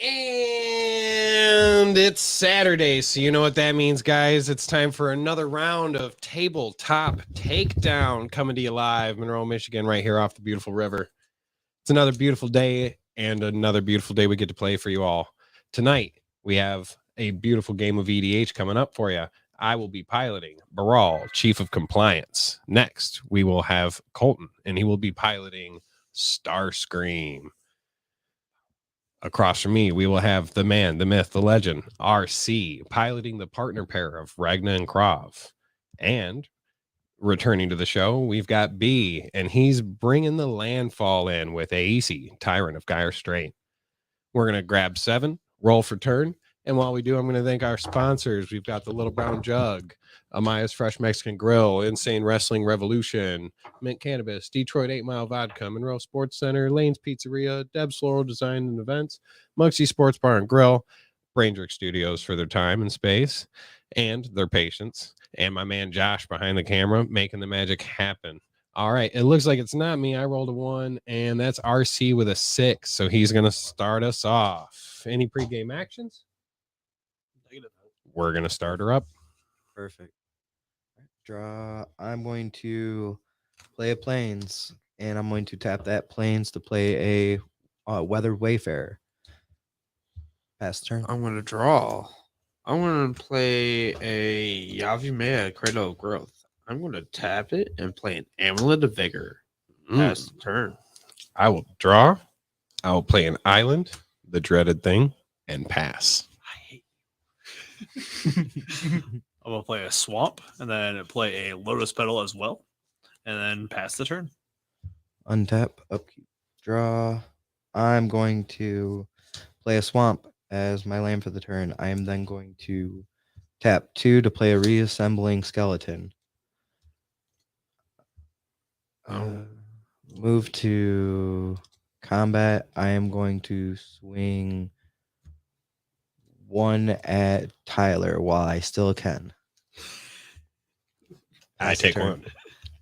And it's Saturday, so you know what that means, guys. It's time for another round of Tabletop Takedown coming to you live, Monroe, Michigan, right here off the beautiful river. It's another beautiful day and another beautiful day we get to play for you all. Tonight, we have a beautiful game of EDH coming up for you. I will be piloting Baral, Chief of Compliance. Next, we will have Colton, and he will be piloting Starscream. Across from me, we will have the man, the myth, the legend, RC, piloting the partner pair of Ragna and Krav. And returning to the show, we've got B, and he's bringing the landfall in with Aesi, Tyrant of Gyre Strait. We're going to grab 7, roll for turn. And while we do, I'm going to thank our sponsors. We've got the Little Brown Jug, Amaya's Fresh Mexican Grill, Insane Wrestling Revolution, Mint Cannabis, Detroit 8 Mile Vodka, Monroe Sports Center, Lane's Pizzeria, Deb's Floral Design and Events, Mugsy Sports Bar and Grill, Braindrick Studios for their time and space and their patience, and my man Josh behind the camera making the magic happen. All right, it looks like it's not me. I rolled a 1, and that's RC with a 6, so he's going to start us off. Any pregame actions? We're going to start her up. Perfect. Draw. I'm going to play a Plains, and I'm going to tap that Plains to play a Weathered Wayfarer. Pass the turn. I'm going to draw. I'm going to play a Yavimea Cradle of Growth. I'm going to tap it and play an Amulet of Vigor. Pass the turn. I will draw. I will play an island, the dreaded thing, and pass. I hate you. I'm going to play a swamp and then play a lotus petal as well. And then pass the turn. Untap, upkeep, draw. I'm going to play a swamp as my land for the turn. I am then going to tap 2 to play a reassembling skeleton. Move to combat. I am going to swing 1 at Tyler while I still can. I take 1.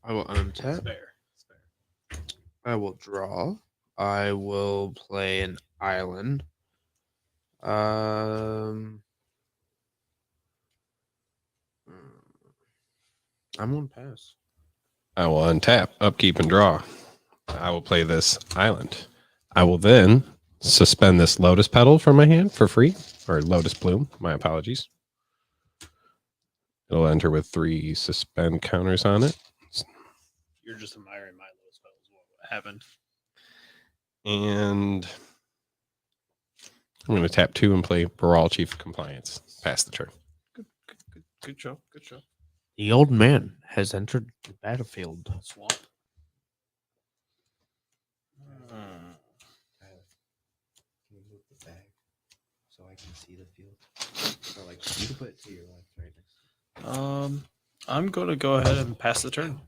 I will untap. Spare. I will draw. I will play an island. I'm on pass. I will untap, upkeep, and draw. I will play this island. I will then suspend this lotus petal from my hand for free, or lotus bloom. My apologies. It'll enter with 3 suspend counters on it. You're just admiring my lotus petals. What happened? And I'm going to tap 2 and play Baral, Chief of Compliance. Pass the turn. Good show. Good show. The old man has entered the battlefield. Swamp. Can you move the bag so I can see the field? Or like you can put it to your left right next. I'm going to go ahead and pass the turn.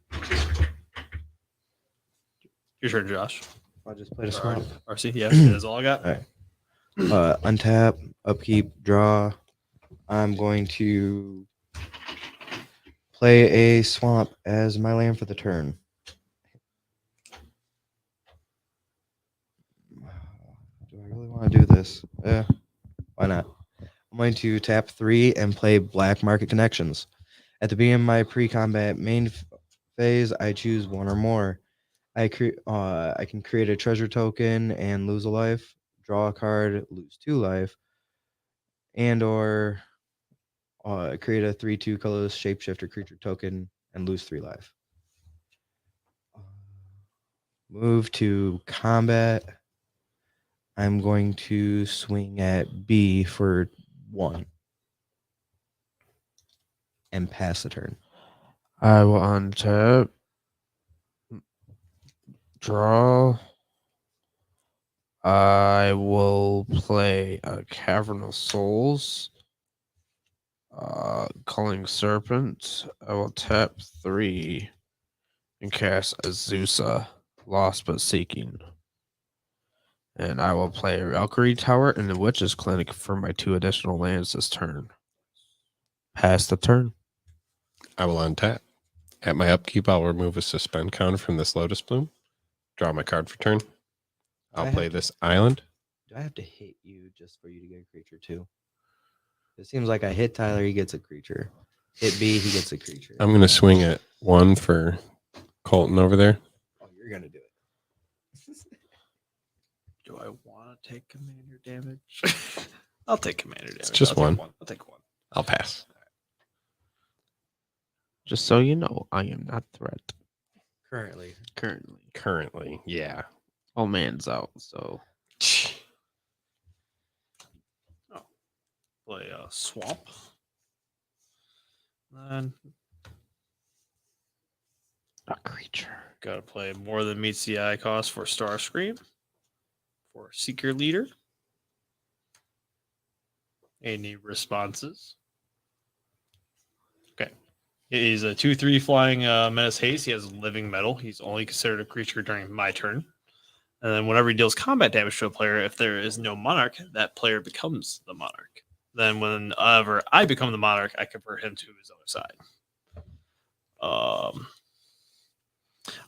Your turn, Josh. I'll just play the swamp. RC, yeah, that's all I got. All right. Untap, upkeep, draw. I'm going to play a swamp as my land for the turn. Do I really want to do this? Yeah, why not? I'm going to tap 3 and play Black Market Connections. At the beginning of my pre-combat main phase, I choose 1 or more. I can create a treasure token and lose a life, draw a card, lose 2 life, and or create a 3/2 colorless shapeshifter creature token and lose 3 life. Move to combat. I'm going to swing at B for 1 and pass the turn. I will untap. Draw. I will play a Cavern of Souls. Culling Serpent. I will tap 3 and cast Azusa, Lost but Seeking. And I will play a Valkyrie Tower and the Witch's Clinic for my 2 additional lands this turn. Pass the turn. I will untap. At my upkeep, I'll remove a suspend counter from this Lotus Bloom. Draw my card for turn. I'll play this island. Do I have to hit you just for you to get a creature too? It seems like I hit Tyler, he gets a creature. Hit B, he gets a creature. I'm gonna swing at 1 for Colton over there. Oh, you're gonna do it. Do I want to take commander damage? I'll take commander damage. just I'll take one. I'll take one. I'll pass. Just so you know, I am not threat Currently. Currently, yeah. Oh, man's out. So Play a swamp. Then a creature. gotta play more than meets the eye cost for Starscream. For Seeker Leader. Any responses? Okay. He's a 2/3 flying menace haste. He has living metal. He's only considered a creature during my turn. And then whenever he deals combat damage to a player, if there is no monarch, that player becomes the monarch. Then whenever I become the monarch, I convert him to his other side.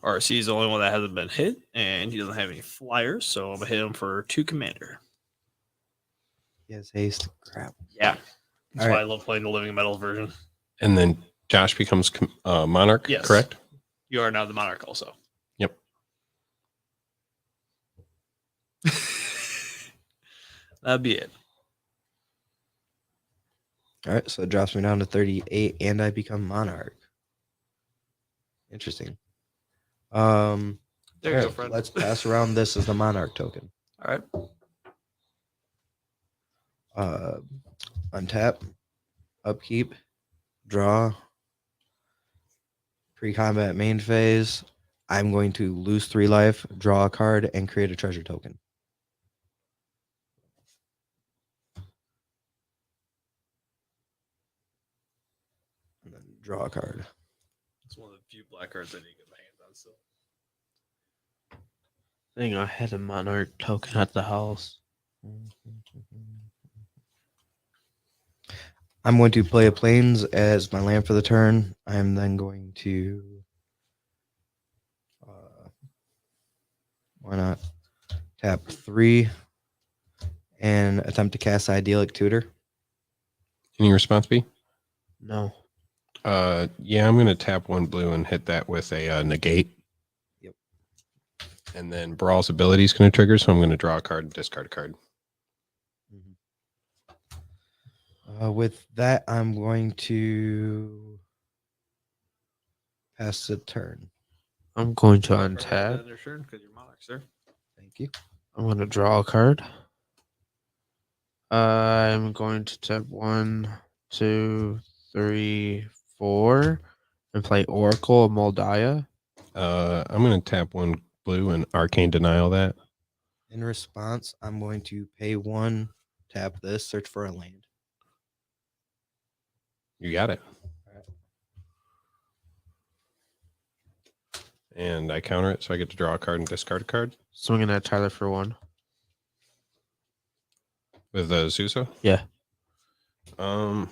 RC is the only one that hasn't been hit, and he doesn't have any flyers, so I'm gonna hit him for 2 commander. Yes, haste. Crap. Yeah, that's All why right. I love playing the living metal version. And then Josh becomes monarch, Yes. correct? You are now the monarch, also. Yep. That'd be it. All right, so it drops me down to 38, and I become monarch. Interesting. There you all go, right, friend. let's pass around this as the monarch token. All right. Untap, upkeep, draw, pre-combat main phase. I'm going to lose 3 life, draw a card, and create a treasure token. And then draw a card. It's one of the few black cards I need to get my hands on still. Dang, I had a monarch token at the house. I'm going to play a plains as my land for the turn. I'm then going to why not tap 3 and attempt to cast Idyllic Tutor. Any response, B? No. Yeah, I'm gonna tap 1 blue and hit that with a negate. Yep. And then Brawl's ability is gonna trigger, so I'm gonna draw a card and discard a card. With that, I'm going to pass the turn. I'm going to untap. Their turn because you're monarch, sir. Thank you. I'm going to draw a card. I'm going to tap 1, 2, 3, 4, and play Oracle of Moldiah. I'm gonna tap 1 blue and Arcane Denial that. In response, I'm going to pay 1, tap this, search for a land. You got it. Alright. And I counter it, so I get to draw a card and discard a card Swinging at Tyler for 1. with Zusa. Yeah. I'm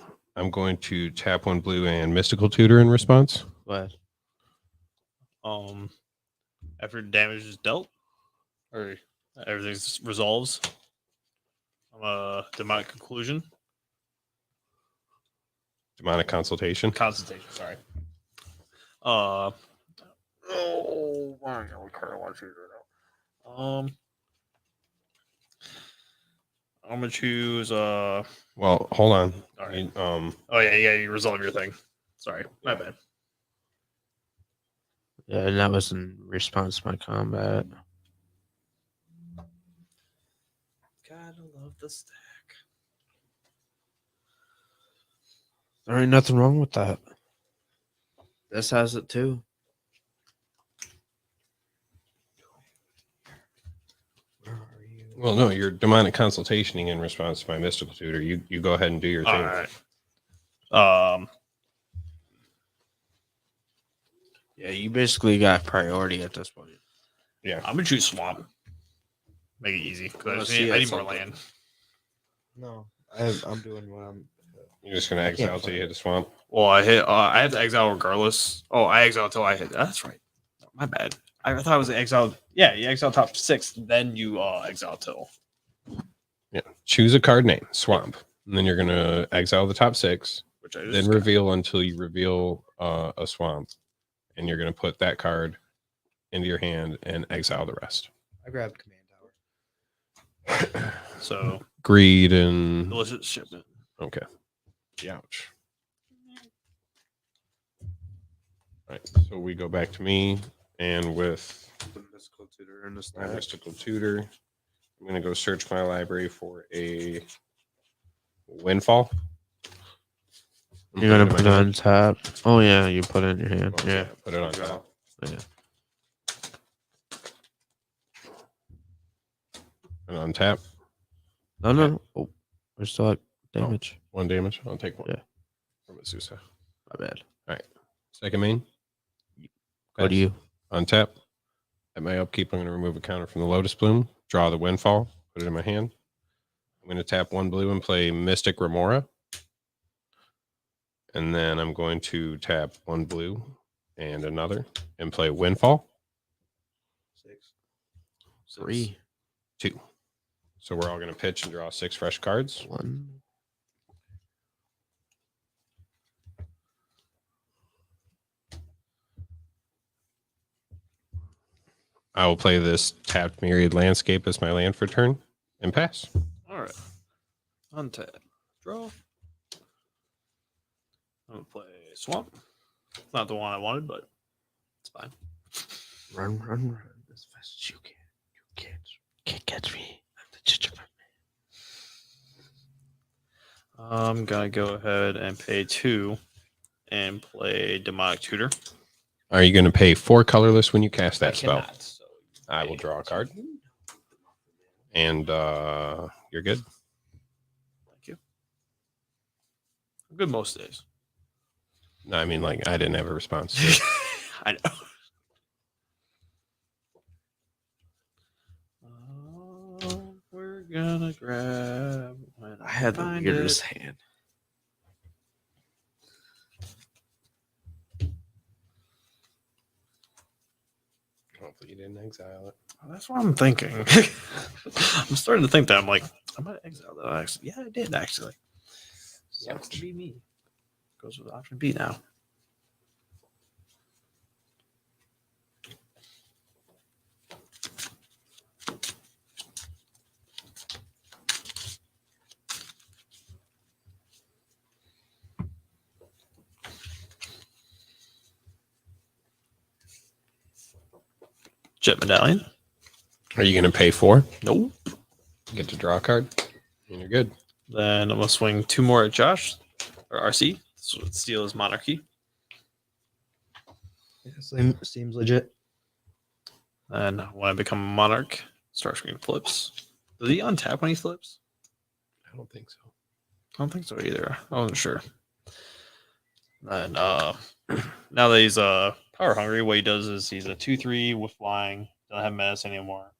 going to tap 1 blue and Mystical Tutor in response. Go ahead. After damage is dealt, or everything resolves, demonic conclusion. Demonic Consultation. Consultation, sorry. Oh my god, what card I want to choose right now? I'm gonna choose Well, hold on. all right. Oh, Oh yeah, you resolve your thing. Sorry, my Yeah. bad. Yeah, and that was in response to my combat. Gotta love the stack. There ain't nothing wrong with that. This has it too. Where are you? well, no, you're Demonic Consultationing in response to my Mystical Tutor. You go ahead and do your thing. All right. Yeah, you basically got priority at this point. Yeah. I'm gonna choose swamp. Make it easy because Let's I see need it more something. land. No, I'm doing what I'm. You're just gonna exile till you hit a swamp. Well, I hit. I have to exile regardless. Oh, I exile until I hit. That's right. My bad. I thought I was exiled. Yeah, you exile top 6, then you exile till. choose a card name, swamp, and then you're gonna exile the top 6, Which I just then got. reveal until you reveal a swamp, and you're gonna put that card into your hand and exile the rest. I grabbed command tower. So Greed and delicious shipment. okay. Ouch. All right, so we go back to me, and with The mystical tutor in the my stack. mystical tutor, I'm gonna go search my library for a windfall. And You're gonna in my put it hand. on top. Oh yeah, you put it in your hand. Oh, Yeah. put it on top. Yeah. And on tap, No, no, no. Oh, we're still at damage. 1 damage. I'll take 1. Yeah. From Azusa. My bad. Second main. Go to you. On tap. At my upkeep, I'm going to remove a counter from the Lotus Bloom, draw the Windfall, put it in my hand. I'm going to tap 1 blue and play Mystic Remora. And then I'm going to tap 1 blue and another and play Windfall. 3, 2. So we're all going to pitch and draw 6 fresh cards. 1. I will play this tapped Myriad Landscape as my land for turn and pass. All right. Untap. Draw. I'm gonna play swamp. It's not the one I wanted, but it's fine. Run, run, run as fast as you can. You can't catch me. I'm the gingerbread man. I'm gonna go ahead and pay 2 and play Demonic Tutor. Are you going to pay 4 colorless when you cast that I spell? cannot, so I will draw a card. And you're good. thank you. I'm good most days. No, I mean, like, I didn't have a response to it. I know. We're gonna grab. When I had the find weirdest it. hand. Hopefully you didn't exile it. Well, that's what I'm thinking. I'm starting to think that I'm like, I might exile that. Actually, yeah, I did actually. Sucks to be me. Goes with option B now. Jet Medallion. Are you going to pay 4? Nope. Get to draw a card. And you're good. Then I'm gonna swing 2 more at Josh or RC. So steal his Monarchy. Yeah, seems legit. And when I become a Monarch, Starscream flips. Does he untap when he flips? I don't think so. I don't think so either. I wasn't sure. And now that he's power hungry, what he does is he's a 2/3 with flying, doesn't have menace anymore.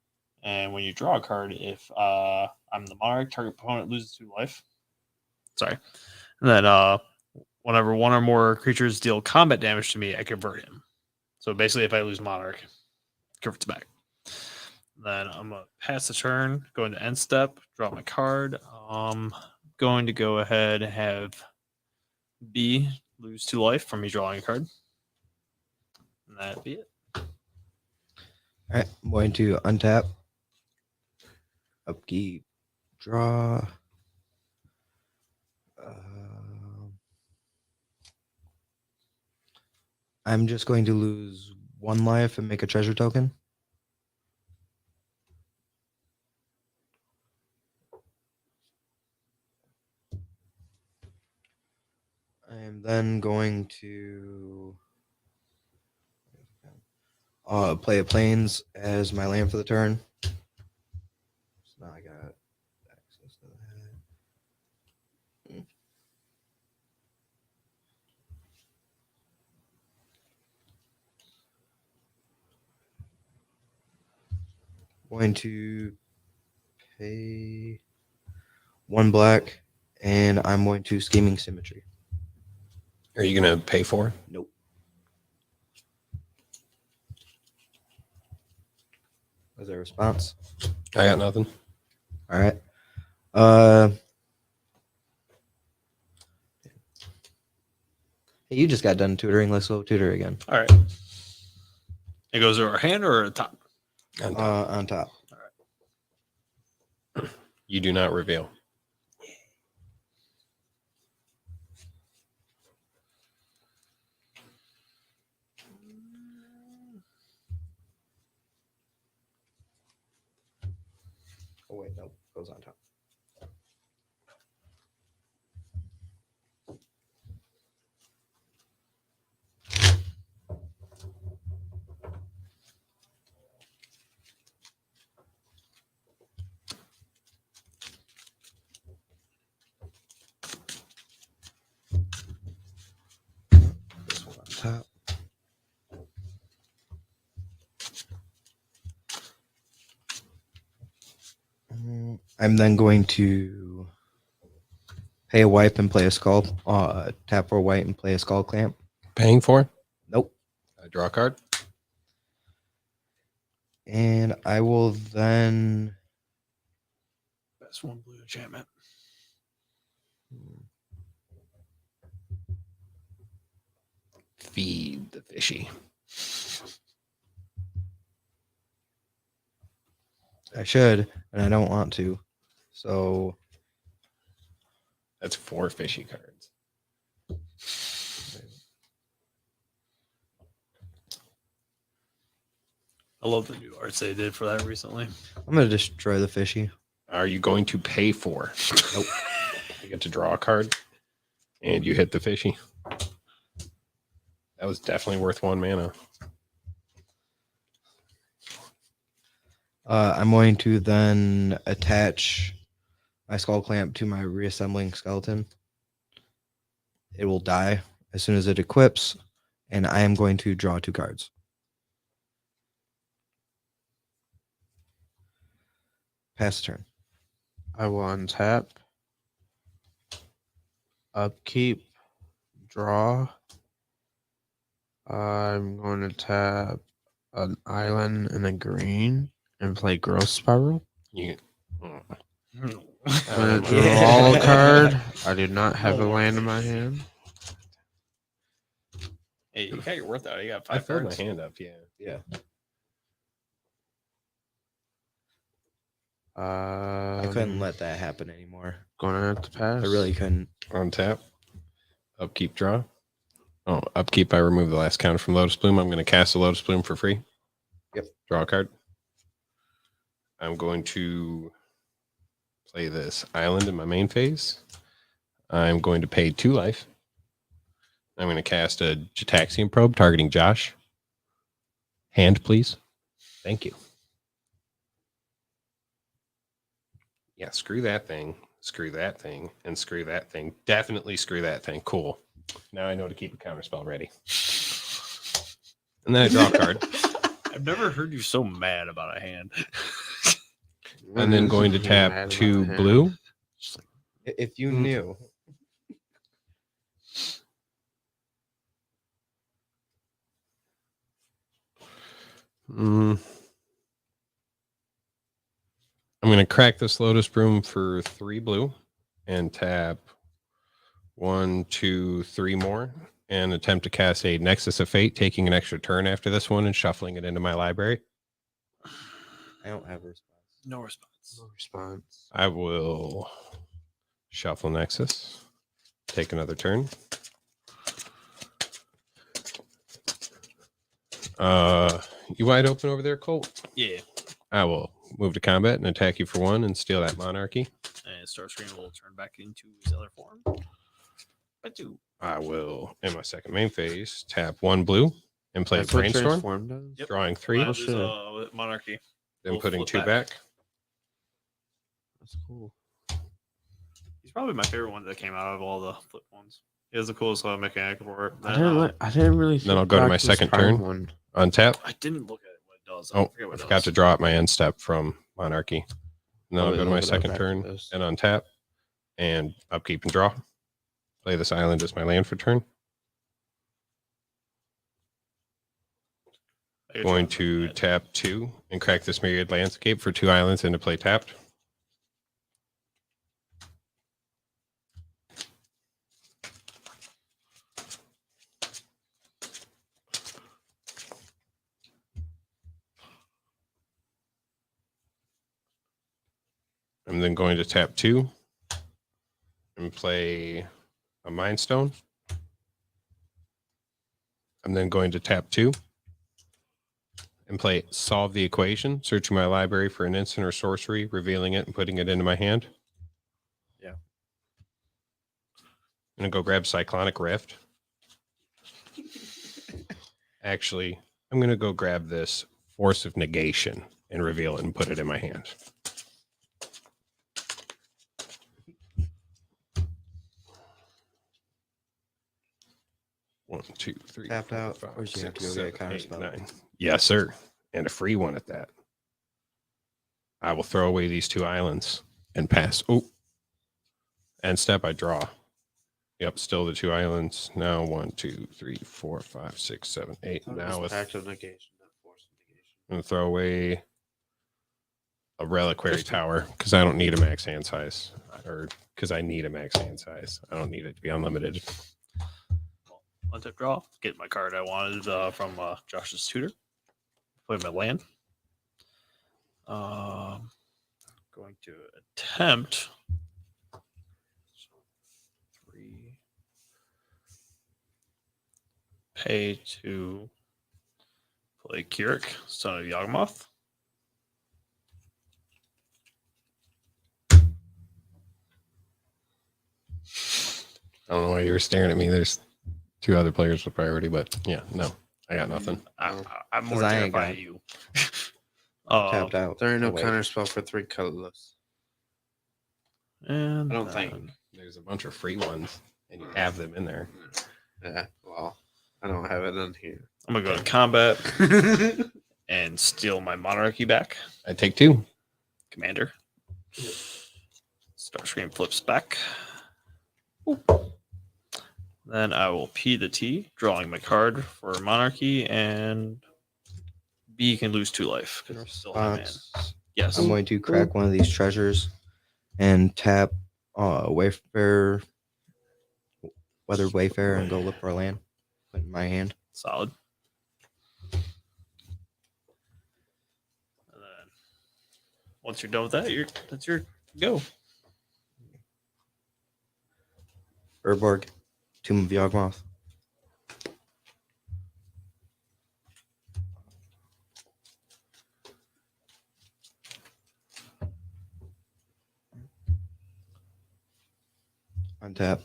And when you draw a card, if I'm the Monarch, target opponent loses 2 life. Sorry. And then whenever 1 or more creatures deal combat damage to me, I convert him. So basically, if I lose Monarch, converts back. Then I'm gonna pass the turn, go into end step, draw my card. Going to go ahead and have B lose 2 life from me drawing a card. And that'd be it. All right, I'm going to untap, upkeep, draw. I'm just going to lose 1 life and make a treasure token. I am then going to play a plains as my land for the turn. So now I got access to that. Going to pay 1 black, and I'm going to Scheming Symmetry. Are you going to pay 4? Nope. Was there a response? I got nothing. All right. Hey, you just got done tutoring. Let's go tutor again. All right. It goes to our hand or top? On top. You do not reveal. Oh wait, no, goes on top. This one on top. I'm then going to pay a wipe and play a skull. Tap for a white and play a skull clamp. Paying for? Nope. Draw a card. And I will then Best one blue enchantment. Feed the fishy. I should, and I don't want to. So That's 4 fishy cards. I love the new arts they did for that recently. I'm gonna destroy the fishy. Are you going to pay for? Nope. You get to draw a card, and you hit the fishy. That was definitely worth 1 mana. I'm going to then attach my skull clamp to my reassembling skeleton. It will die as soon as it equips, and I am going to draw 2 cards. Pass the turn. I will untap. Upkeep. Draw. I'm going to tap an island and a green and play Growth Spiral. You. I'm going to draw a card. I do not have a land in my hand. Hey, you got your worth out. You got I 5 filled cards. my hand up. Yeah. I couldn't let that happen anymore. Going to have to pass. I really couldn't. On tap. Upkeep, draw. Oh, upkeep. I remove the last counter from Lotus Bloom. I'm going to cast a Lotus Bloom for free. Yep. Draw a card. I'm going to play this island in my main phase. I'm going to pay 2 life. I'm going to cast a Jataxian Probe targeting Josh. Hand, please. Thank you. Yeah, screw that thing. Screw that thing. And screw that thing. Definitely screw that thing. Cool. Now I know to keep a counterspell ready. And then I draw a card. I've never heard you so mad about a hand. And then going to tap 2 blue. Just like, If you knew. I'm going to crack this Lotus Broom for 3 blue and tap 1, 2, 3 more and attempt to cast a Nexus of Fate, taking an extra turn after this one and shuffling it into my library. I don't have a response. no response. No response. I will shuffle Nexus, take another turn. You wide open over there, Colt? Yeah. I will move to combat and attack you for 1 and steal that monarchy. And Starscream will turn back into his other form. I do. I will, in my second main phase, tap 1 blue and play That's what Brainstorm, Transform does? Yep. drawing 3, That is, shit. Monarchy. then We'll putting flip 2 back. back. That's cool. He's probably my favorite one that came out of all the flip ones. He has the coolest mechanic for it. I didn't really. Then I'll go to my second turn. One. Untap. I didn't look at it what it does. Oh, forget I what it forgot does. to draw out my end step from Monarchy. And then I'll Probably go to my look it up second after turn this. and untap and upkeep and draw. Play this island as my land for turn. I could Going draw to that. tap 2 and crack this Myriad Landscape for 2 islands into play tapped. I'm then going to tap 2 and play a Mind Stone. I'm then going to tap 2 and play Solve the Equation, searching my library for an instant or sorcery, revealing it and putting it into my hand. Yeah. I'm going to go grab Cyclonic Rift. Actually, I'm going to go grab this Force of Negation and reveal it and put it in my hand. One, two, three, Tapped four, out, five, or do you have six, to go get a seven, counter eight, spell? 9. Yes, sir. And a free one at that. I will throw away these 2 islands and pass. Oh. End step, I draw. Yep, still the 2 islands. Now 1, 2, 3, 4, 5, 6, 7, 8. Now with active negation, not force negation. I'm gonna throw away a reliquary tower because I don't need a max hand size, or because I need a max hand size. I don't need it to be unlimited. One tip draw. Get my card I wanted from Josh's tutor. Play my land. Going to attempt 3. Pay to play Kirik, Son of Yawgmoth. I don't know why you were staring at me. There's 2 other players with priority, but yeah, no, I got nothing. I'm more 'Cause I ain't terrified got of you. Tapped out. There ain't no Oh, wait. counter spell for 3 colorless. And I don't think. There's a bunch of free ones, and you have them in there. Yeah, well, I don't have it in here. I'm gonna go to combat and steal my monarchy back. I take 2. Commander. Starscream flips back. Then I will P the T, drawing my card for monarchy, and B can lose 2 life because I still have man. Yes. I'm going to crack one of these treasures and tap Wayfarer, Weathered Wayfarer, and go look for a land. Put it in my hand. Solid. And then once you're done with that, that's your go. Urborg, Tomb of Yawgmoth. Untap.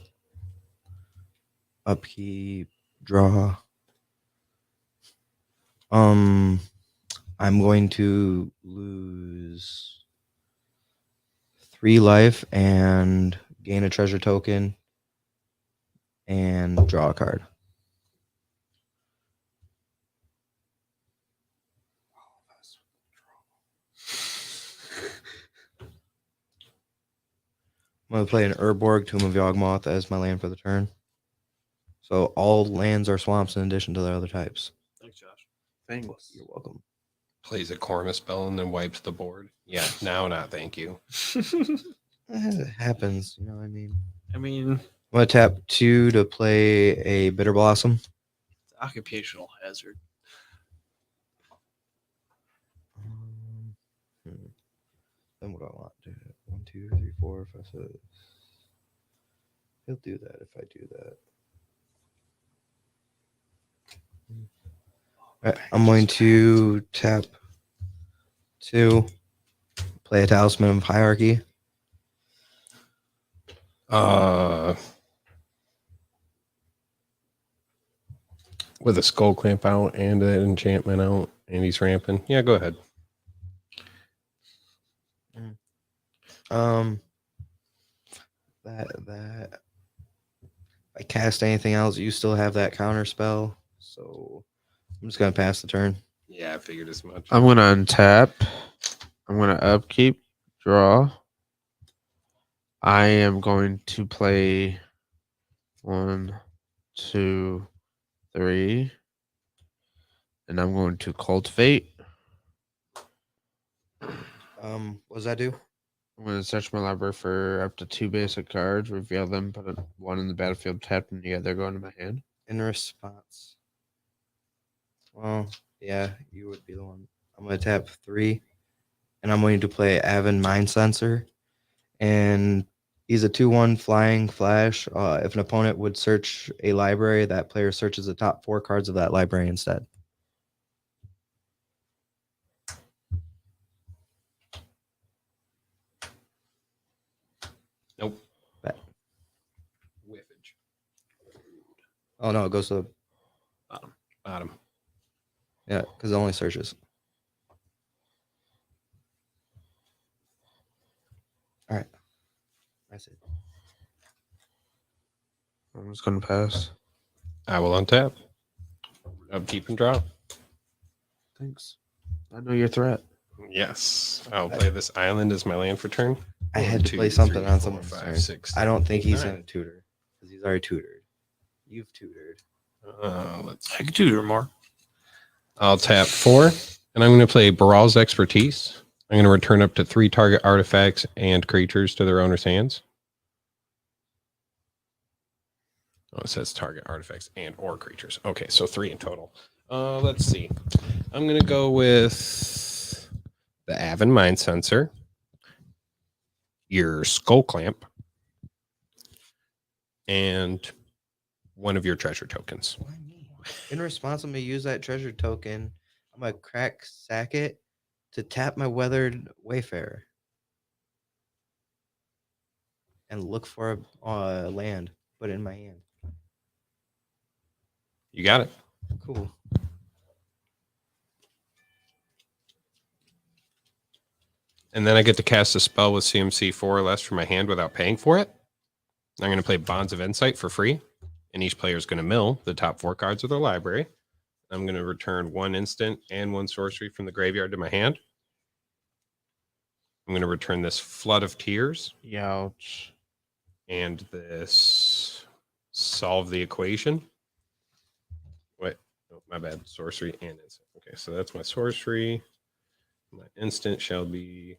Upkeep. Draw. I'm going to lose 3 life and gain a treasure token and draw a card. I'm going to play an Urborg, Tomb of Yawgmoth as my land for the turn. So all lands are swamps in addition to the other types. Thanks, Josh. Thanks. You're welcome. Plays a Corma spell and then wipes the board. Yeah, now not thank you. It happens, you know what I mean? I mean, I'm going to tap 2 to play a Bitter Blossom. it's occupational hazard. Then what do I want to do? 1, 2, 3, 4, 5, 6. He'll do that if I do that. All right, I'm going to tap 2, play a Talisman of Hierarchy. With a Skull Clamp out and an enchantment out, and he's ramping. Yeah, go ahead. That if I cast anything else, you still have that counter spell. So I'm just gonna pass the turn. Yeah, I figured as much. I'm going to untap. I'm going to upkeep, draw. I am going to play 1, 2, 3. And I'm going to cultivate. What does that do? I'm going to search my library for up to 2 basic cards, reveal them, put one in the battlefield tapped, and the other go into my hand. In response. Well, yeah, you would be the one. I'm gonna tap 3, and I'm going to play Avon Mind Sensor. And he's a 2/1 flying flash. If an opponent would search a library, that player searches the top 4 cards of that library instead. Nope. Bet. Whiffage. Oh no, it goes to Bottom. yeah, because it only searches. All right, that's it. I'm just gonna pass. I will untap. Upkeep and draw. Thanks. I know your threat. Yes. I'll play this island as my land for turn. I One, had to two, play something three, on four, someone's five, turn. six, I don't seven, think eight, he's nine. gonna tutor because he's already tutored. You've tutored. Let's. I can tutor more. I'll tap 4, and I'm going to play Baral's Expertise. I'm going to return up to 3 target artifacts and creatures to their owner's hands. Oh, it says target artifacts and or creatures. Okay, so 3 in total. Let's see. I'm going to go with the Avon Mind Sensor, your Skull Clamp, and one of your treasure tokens. Why me? In response, I'm gonna use that treasure token. I'm gonna crack sack it to tap my Weathered Wayfarer and look for a land. Put it in my hand. You got it. Cool. And then I get to cast a spell with CMC 4 or less from my hand without paying for it. I'm going to play Bonds of Insight for free, and each player is going to mill the top 4 cards of their library. I'm going to return 1 instant and 1 sorcery from the graveyard to my hand. I'm going to return this Flood of Tears Youch. and this Solve the Equation. Wait, oh, my bad. Sorcery and instant. Okay, so that's my sorcery. My instant shall be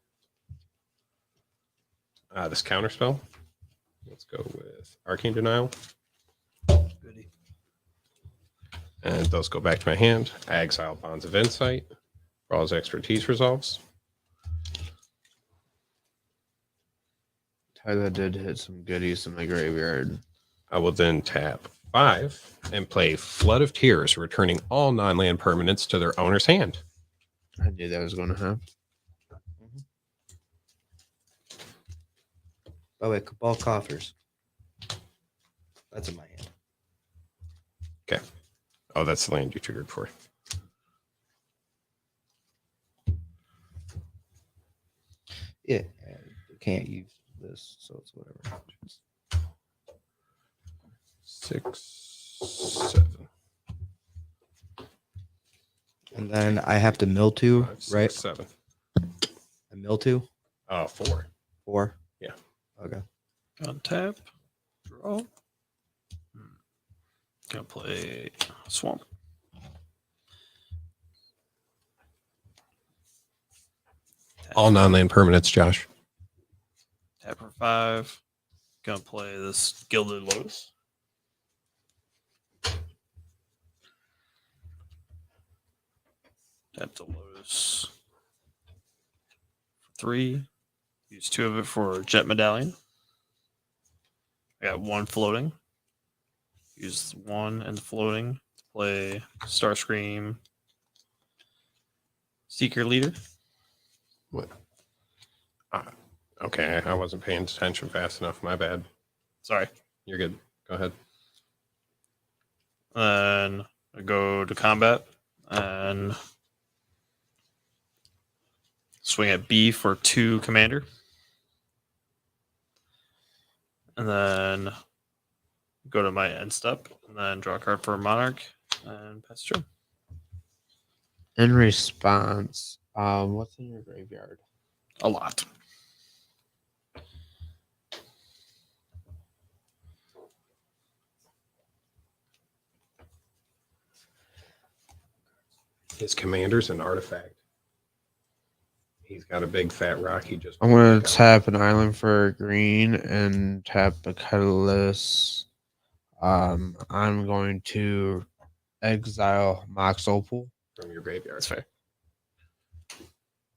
this counter spell. Let's go with Arcane Denial. Goody. And those go back to my hand. I exile Bonds of Insight. Raw's Expertise resolves. Tyler did hit some goodies in my graveyard. I will then tap 5 and play Flood of Tears, returning all non-land permanents to their owner's hand. I knew that was going to happen. By the way, Cabal Coffers. That's in my hand. Okay. Oh, that's the land you tutored for. Yeah, you can't use this, so it's whatever. 6, 7, And then I have to mill 2, 5, 6, right? 7. I mill 2, 4. 4. Yeah. Okay. Untap. Draw. Gonna play Swamp. All non-land permanents, Josh. Tap for 5. Gonna play this Gilded Lotus. Tap the Lotus. 3. Use 2 of it for Jet Medallion. I got 1 floating. Use 1 and floating to play Starscream. Seeker Leader. What? Okay, I wasn't paying attention fast enough. My bad. Sorry. You're good. Go ahead. Then I go to combat and swing at B for 2 commander. And then go to my end step and then draw a card for Monarch and pass turn. In response, what's in your graveyard? A lot. His commander's an artifact. He's got a big fat rock. He just. I'm going to tap an island for green and tap a Catalyst. I'm going to exile Mox Opal. From your graveyard. That's fair.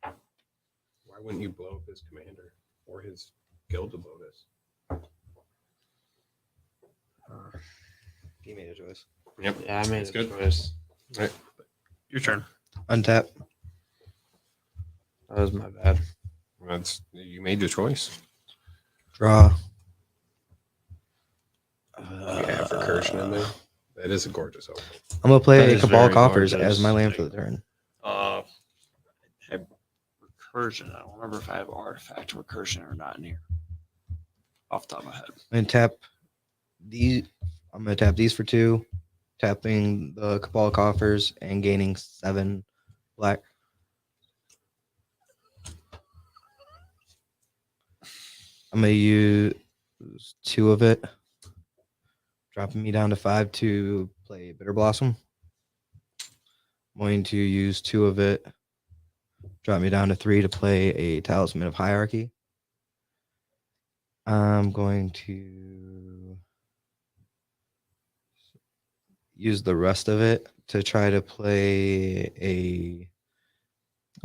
Why wouldn't you blow up his commander or his Gilded Lotus. You made a choice. Yep. Yeah, I made That's a good. choice. Your turn. Untap. That was my bad. You made your choice. Draw. You have recursion in there. That is a gorgeous opening. I'm gonna That play is Cabal very Coffers gorgeous. as my land for the turn. I have recursion. I don't remember if I have artifact recursion or not in here. Off the top of my head. And tap these. I'm gonna tap these for 2, tapping the Cabal Coffers and gaining 7 black. I'm gonna use 2 of it, dropping me down to 5 to play Bitter Blossom. I'm going to use 2 of it, drop me down to 3 to play a Talisman of Hierarchy. I'm going to use the rest of it to try to play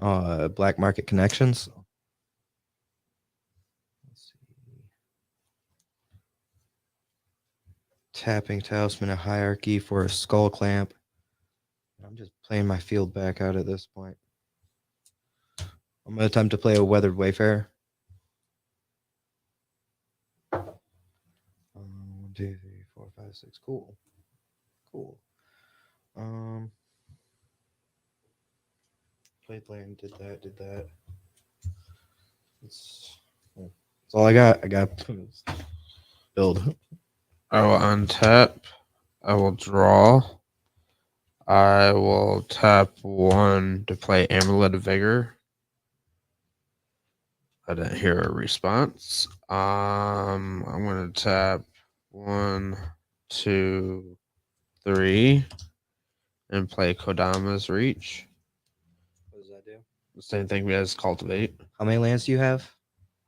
a Black Market Connections. Let's see. Tapping Talisman of Hierarchy for a Skull Clamp. I'm just playing my field back out at this point. I'm going to attempt to play a Weathered Wayfarer. 1, 2, 3, 4, 5, 6. Cool. Played land, did that. That's all I got. I got build. I will untap. I will draw. I will tap 1 to play Amulet of Vigor. I didn't hear a response. I'm gonna tap 1, 2, 3, and play Kodama's Reach. What does that do? The same thing as Cultivate. How many lands do you have?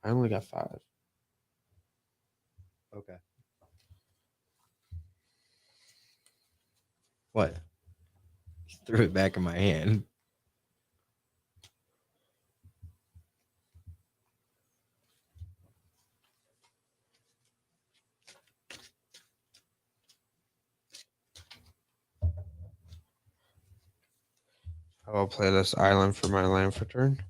I only got 5. Okay. What? He threw it back in my hand. I will play this island for my land for turn.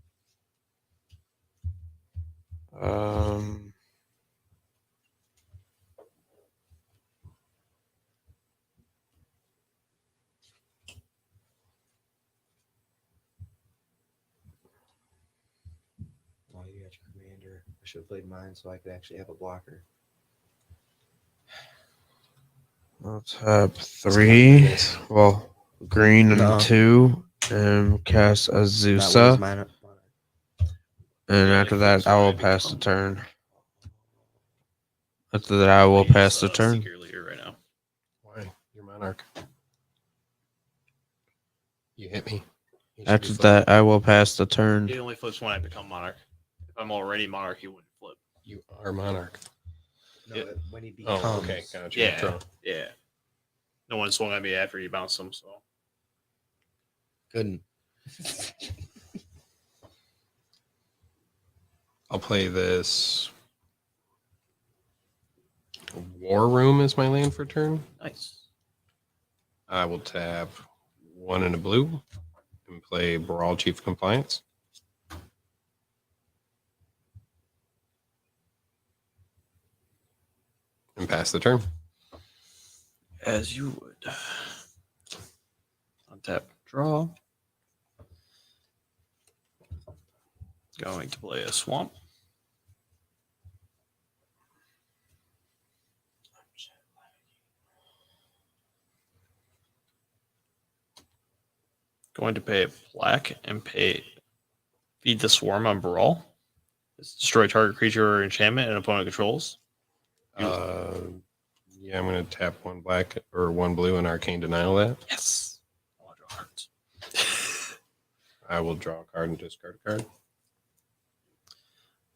Oh, you got your commander. I should have played mine so I could actually have a blocker. I'll tap 3. Well, green and No. 2, and cast Not what is Azusa. mine. And Yeah, after if that, that's I what will I pass the become. turn. After that, I will pass the turn. Secret leader right now. Why? You're Monarch. You hit me. You should After be flipping. that, I will pass the turn. He only flips when I become monarch. If I'm already monarch, he wouldn't flip. You are Monarch. No, Yeah. when he becomes. Oh, okay. Gotcha. Yeah, Draw. yeah. No one swung at me after he bounced him, so Couldn't. I'll play this. War Room is my land for turn. nice. I will tap 1 in a blue and play Brawl Chief Compliance. And pass the turn. As you would. Untap, draw. Going to play a swamp. Going to pay black and pay feed the swarm on brawl. Destroy target creature or enchantment and opponent controls. Yeah, I'm going to tap 1 black or 1 blue and Arcane Denial that. Yes. I want to draw cards. I will draw a card and discard a card.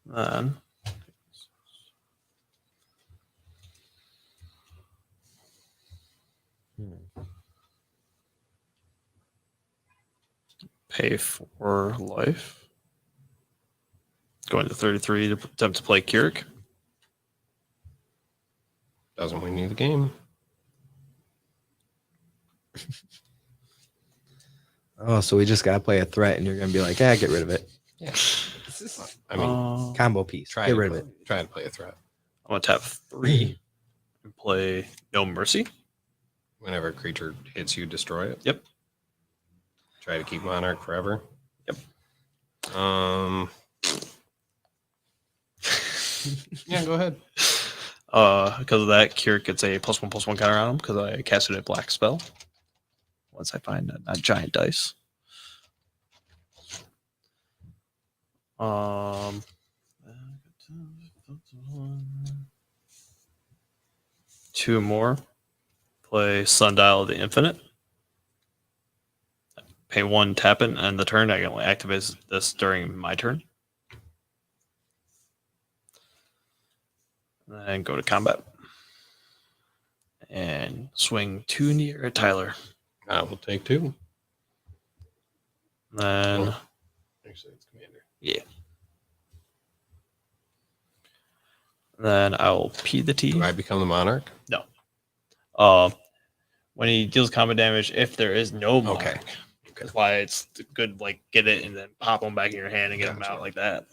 Then pay for life. Going to 33 to attempt to play Keurig. Doesn't win you the game. Oh, so we just gotta play a threat, and you're gonna be like, "Yeah, get rid of it." Yeah. I mean, Combo piece. try Get to rid of it. Try to play a threat. I'm gonna tap 3 and play No Mercy. Whenever a creature hits you, destroy it. Yep. Try to keep Monarch forever. Yep. Yeah, go ahead. Because of that, Kirik gets a +1/+1 counter on him because I casted a black spell. Once I find a giant dice. 2 more. Play Sundial of the Infinite. Pay 1, tap it, and the turn. I can only activate this during my turn. And go to combat. And swing 2 near at Tyler. I will take 2. Then Actually, it's commander. then I'll P the T. Do I become the Monarch? When he deals combat damage, if there is no mark, Okay. that's why it's good. Like get it and then pop them back in your hand and get them Gotcha. out like that.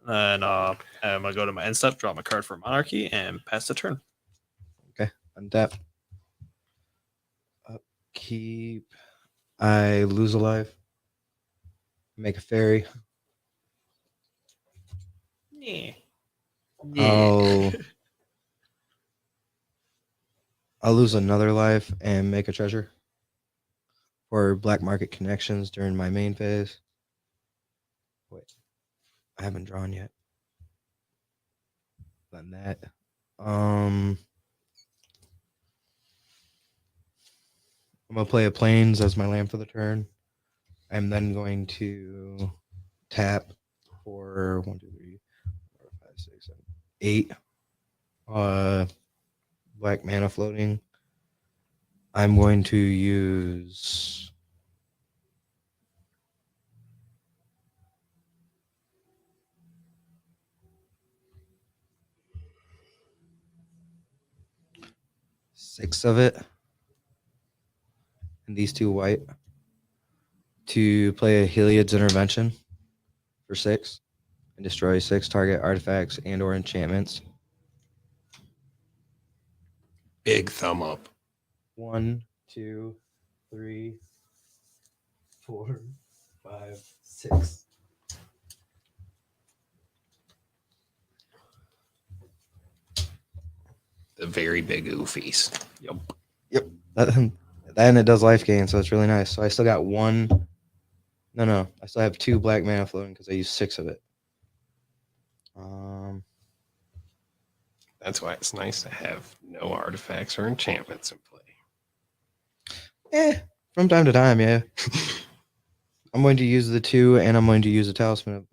And I'm gonna go to my end step, draw my card for Monarchy, and pass the turn. Untap. Upkeep. I lose a life. Make a fairy. Yeah. I'll lose another life and make a treasure for black market connections during my main phase. Wait, I haven't drawn yet. Done that. I'm gonna play a plains as my land for the turn. I'm then going to tap for 1, 2, 3, 4, 5, 6, 7, 8. Black mana floating. I'm going to use six of it, and these 2 white, to play a Heliod's Intervention for 6 and destroy 6 target artifacts and or enchantments. Big thumb up. 1, 2, 3, 4, 5, 6. The very big oofies. Then it does life gain, so it's really nice. So I still got 1. No. I still have 2 black mana floating because I used 6 of it. That's why it's nice to have no artifacts or enchantments in play. From time to time, yeah. I'm going to use the 2, and I'm going to use a Talisman of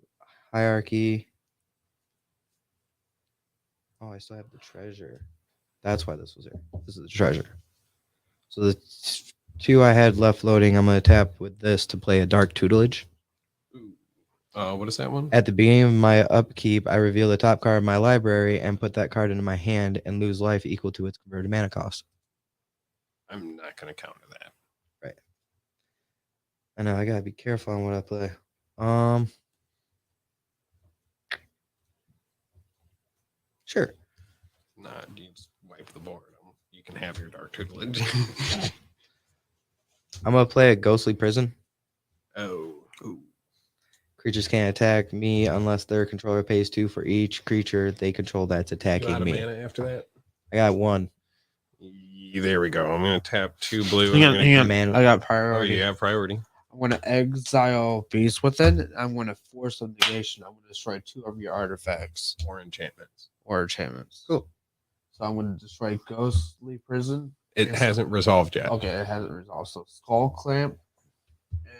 Hierarchy. Oh, I still have the treasure. That's why this was here. This is the treasure. So the 2 I had left floating, I'm going to tap with this to play a Dark Tutelage. What is that one? At the beginning of my upkeep, I reveal the top card of my library and put that card into my hand and lose life equal to its converted mana cost. I'm not going to counter that. Right. I know, I got to be careful on what I play. Sure. Nah, you just wipe the board. You can have your Dark Tutelage. I'm going to play a Ghostly Prison. Ooh. Creatures can't attack me unless their controller pays 2 for each creature they control that's You attacking out of me. mana after that? I got 1. There we go. I'm going to tap 2 blue. Hang on, and hang on. Man. I got Oh, priority. you have priority. I'm going to exile Beast Within. I'm going to force a negation. I'm going to destroy 2 of your artifacts Or enchantments. or enchantments. Cool. So I'm going to destroy Ghostly Prison. It Yes. hasn't resolved yet. Okay, it hasn't resolved. So Skull Clamp and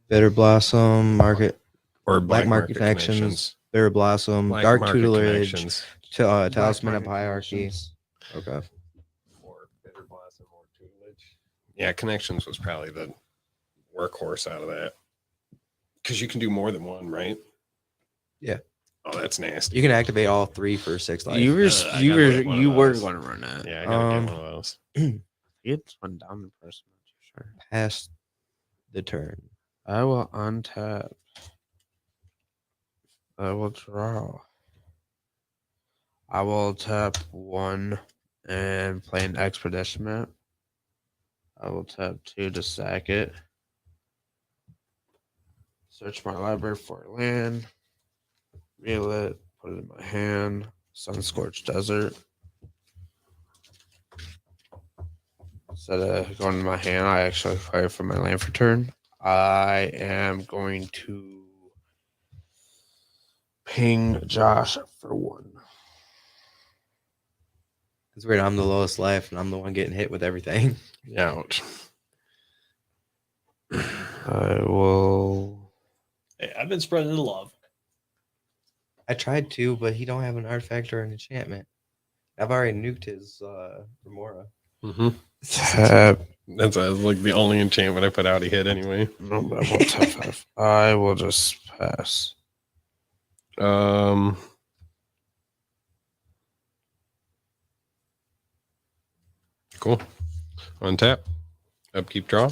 Bitter Blossom, Market, Or Black Market Connections, Bitter Blossom, Black Dark Market Tutelage, Connections. Talisman Black of Market Hierarchy. Connections. Okay. Or Bitter Blossom or Tutelage. Yeah, Connections was probably the workhorse out of that. Because you can do more than one, right? Yeah. Oh, that's nasty. You can activate all 3 for 6 life. You were I gotta get one of you were those. going to run that. Yeah, I gotta Um, get one of those. Get one down in person. Sure. Pass the turn. I will untap. I will draw. I will tap 1 and play an expedition map. I will tap 2 to sack it. Search my library for land. Reel it. Put it in my hand. Sun-scorched desert. Instead of going in my hand, I actually play for my land for turn. I am going to ping Josh for 1. It's weird. I'm the lowest life, and I'm the one getting hit with everything. Ouch. I will. Hey, I've been spreading the love. I tried to, but he don't have an artifact or an enchantment. I've already nuked his Remora. Mm-hmm. Tap. That's like the only enchantment I put out. He hit anyway. No, but I won't tap 5. I will just pass. Cool. Untap. Upkeep draw.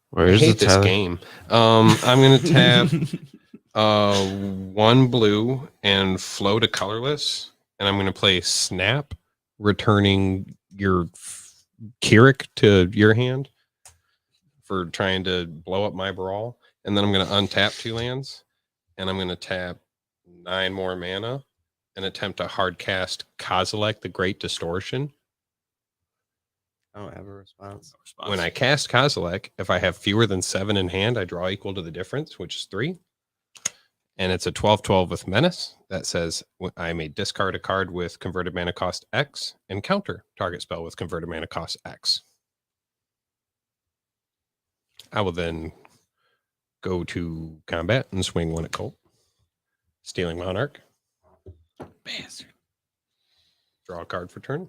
Where's I the hate this tally? game. I'm gonna tap 1 blue and flow to colorless, and I'm gonna play Snap, returning your Keurig to your hand for trying to blow up my brawl, and then I'm gonna untap 2 lands, and I'm gonna tap 9 more mana and attempt to hard cast Kozilek the Great Distortion. I don't have a response. When I cast Kozilek, if I have fewer than 7 in hand, I draw equal to the difference, which is 3. And it's a 12/12 with Menace that says I may discard a card with converted mana cost X and counter target spell with converted mana cost X. I will then go to combat and swing 1 at Colt. Stealing Monarch. Bastard. Draw a card for turn.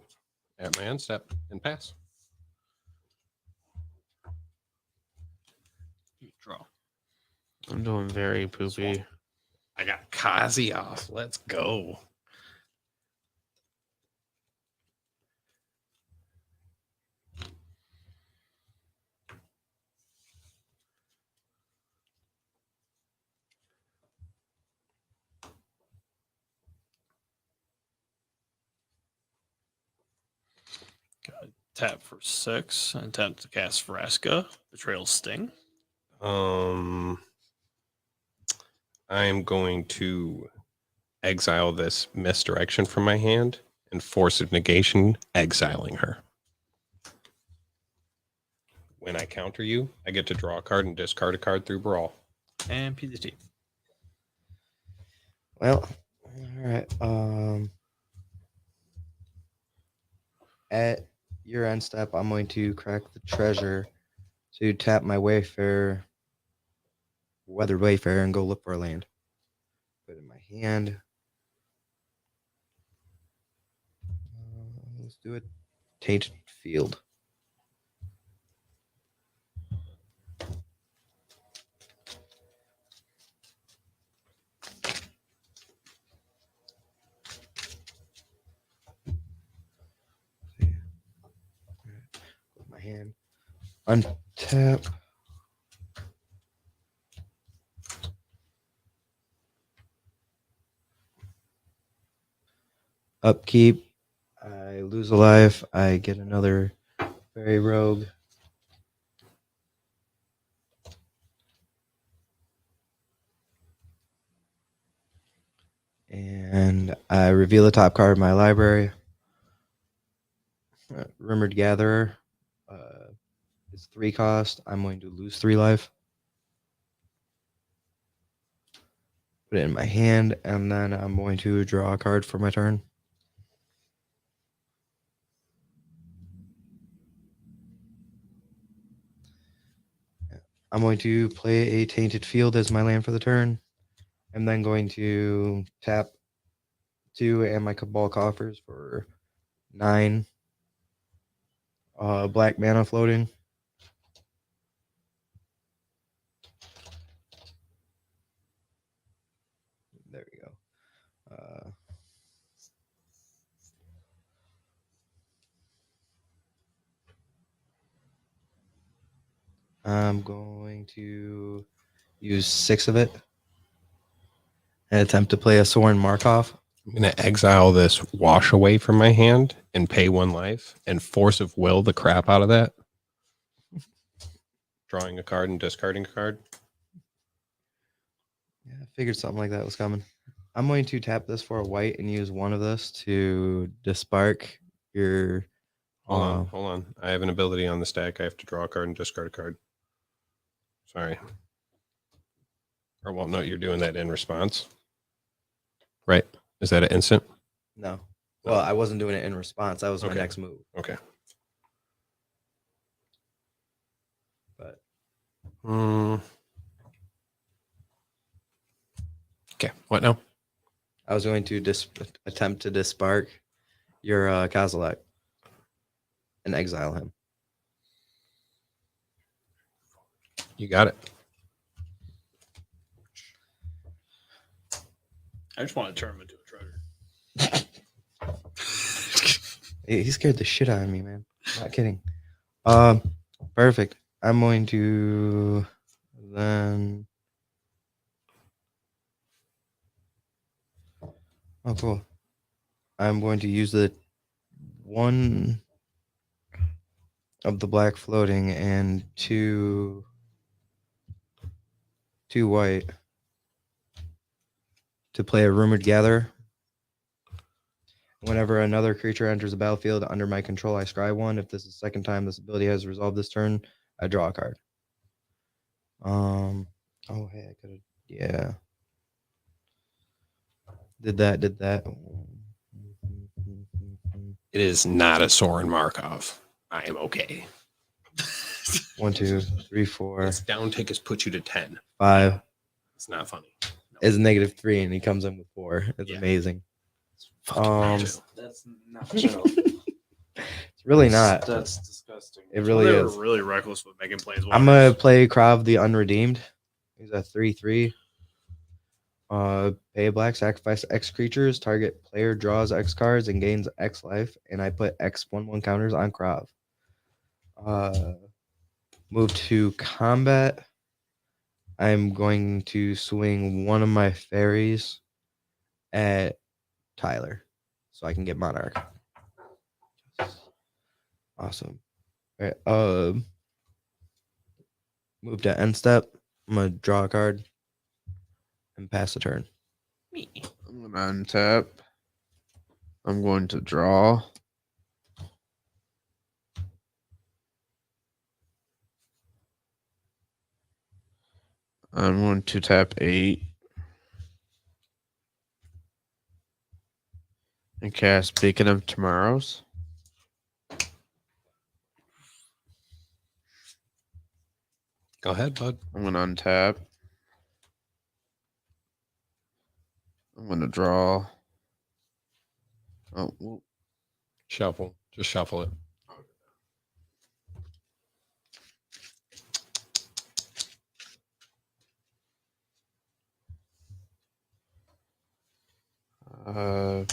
At my end step and pass. Draw. I'm doing very poopy. I got Kazi off. Let's go. Got tap for 6. And attempt to cast Vraska. Betrayal Sting. I am going to exile this misdirection from my hand and force of negation, exiling her. When I counter you, I get to draw a card and discard a card through Brawl. And PDT. Well, all right. At your end step, I'm going to crack the treasure to tap my Wayfarer, Weathered Wayfarer, and go look for a land. Put it in my hand. Let's do it. Tainted Field. Put my hand. Untap. Upkeep. I lose a life. I get another Fairy Rogue. And I reveal the top card of my library. Rumored Gatherer. It's 3 cost. I'm going to lose 3 life. Put it in my hand, and then I'm going to draw a card for my turn. I'm going to play a Tainted Field as my land for the turn. I'm then going to tap 2 and my Cabal Coffers for 9 black mana floating. I'm going to use 6 of it and attempt to play a Soren Markov. I'm going to exile this wash away from my hand and pay 1 life and force of will the crap out of that. Drawing a card and discarding a card. Yeah, I figured something like that was coming. I'm going to tap this for a white and use 1 of this to dispark your. Hold on. I have an ability on the stack. I have to draw a card and discard a card. Sorry. Or well, no, you're doing that in response. Right? Is that an instant? No. Well, I wasn't doing it in response. That was my Okay. next move. Okay. But Okay. What now? I was going to attempt to dispark your Kozilek and exile him. You got it. I just want to turn him into a treasure. He scared the shit out of me, man. Not kidding. Perfect. I'm going to then. Oh, cool. I'm going to use the 1 of the black floating and 2 white to play a Rumored Gather. Whenever another creature enters the battlefield under my control, I scry 1. If this is the second time this ability has resolved this turn, I draw a card. Oh, hey, I could have. Yeah. Did that. It is not a Soren Markov. I am okay. 1, 2, 3, 4, This down tick has put you to 10. 5. It's not funny. Is -3, and he comes in with 4. It's Yeah. amazing. Fucking not chill. That's not chill. It's really not. That's disgusting. It really They is. were really reckless with making planes. I'm gonna play Krav the Unredeemed. He's a 3/3. Pay black, sacrifice X creatures. Target player draws X cards and gains X life, and I put X 1/1 counters on Krav. Move to combat. I'm going to swing 1 of my fairies at Tyler, so I can get Monarch. Awesome. All right. Move to end step. I'm gonna draw a card and pass the turn. I'm going to untap. I'm going to draw. I'm going to tap 8 and cast Beacon of Tomorrows. Go ahead, bud. I'm going to untap. I'm going to draw. Oh, whoop. Shuffle. Just shuffle it.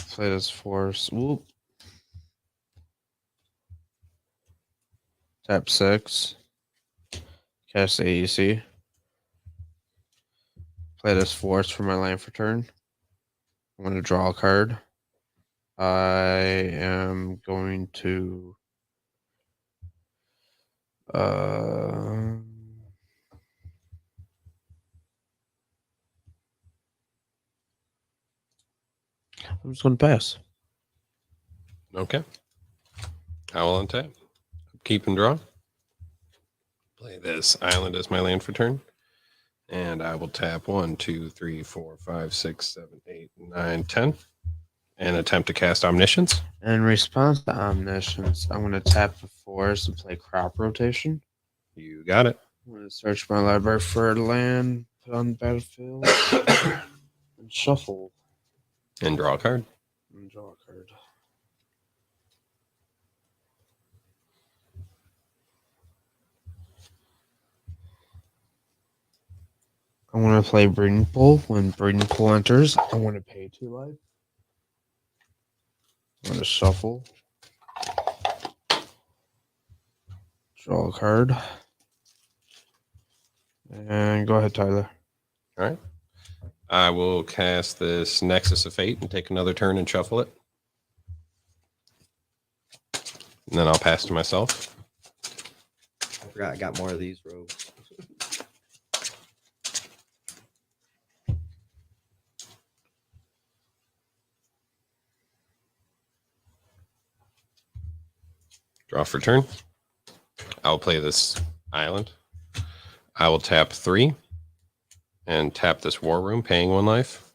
Play this force. Whoop. Tap 6. Cast AEC. Play this force for my land for turn. I'm going to draw a card. I am going to I'm just going to pass. Okay. I will untap. Keep and draw. Play this island as my land for turn. And I will tap 1, 2, 3, 4, 5, 6, 7, 8, 9, 10. And attempt to cast Omniscience. In response to Omniscience, I'm going to tap the force and play Crop Rotation. You got it. I'm going to search my library for a land, put on the battlefield, and shuffle. And draw a card. And draw a card. I want to play Breeding Pool. When Breeding Pool enters, I want to pay 2 life. I'm going to shuffle. Draw a card. And go ahead, Tyler. All right. I will cast this Nexus of Fate and take another turn and shuffle it. And then I'll pass to myself. I forgot I got more of these robes. Draw for turn. I'll play this island. I will tap 3 and tap this War Room, paying 1 life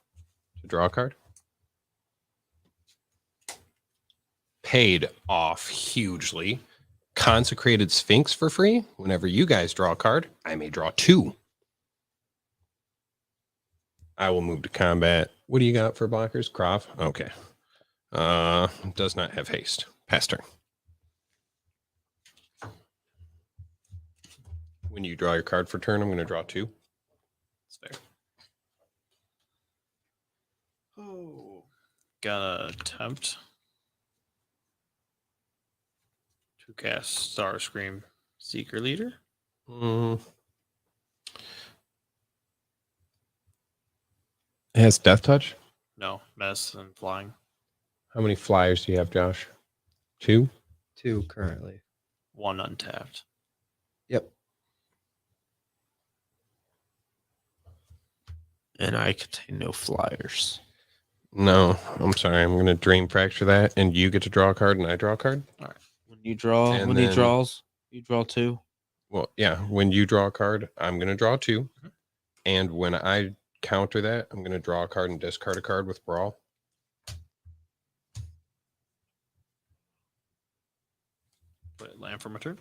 to draw a card. Paid off hugely. Consecrated Sphinx for free. Whenever you guys draw a card, I may draw 2. I will move to combat. What do you got for blockers? Krav? Okay. Does not have haste. Pass turn. When you draw your card for turn, I'm going to draw 2. It's fair. Oh, gotta attempt to cast Starscream Seeker Leader. It has Death Touch. No, mess and flying. How many flyers do you have, Josh? 2? 2 currently. 1 untapped. Yep. And I contain no flyers. No, I'm sorry. I'm going to Dream Fracture that, and you get to draw a card, and I draw a card. When you draw, And when he then- draws, you draw 2. Well, yeah. When you draw a card, I'm going to draw 2. Mhm. And when I counter that, I'm going to draw a card and discard a card with Brawl. Put land for my turn.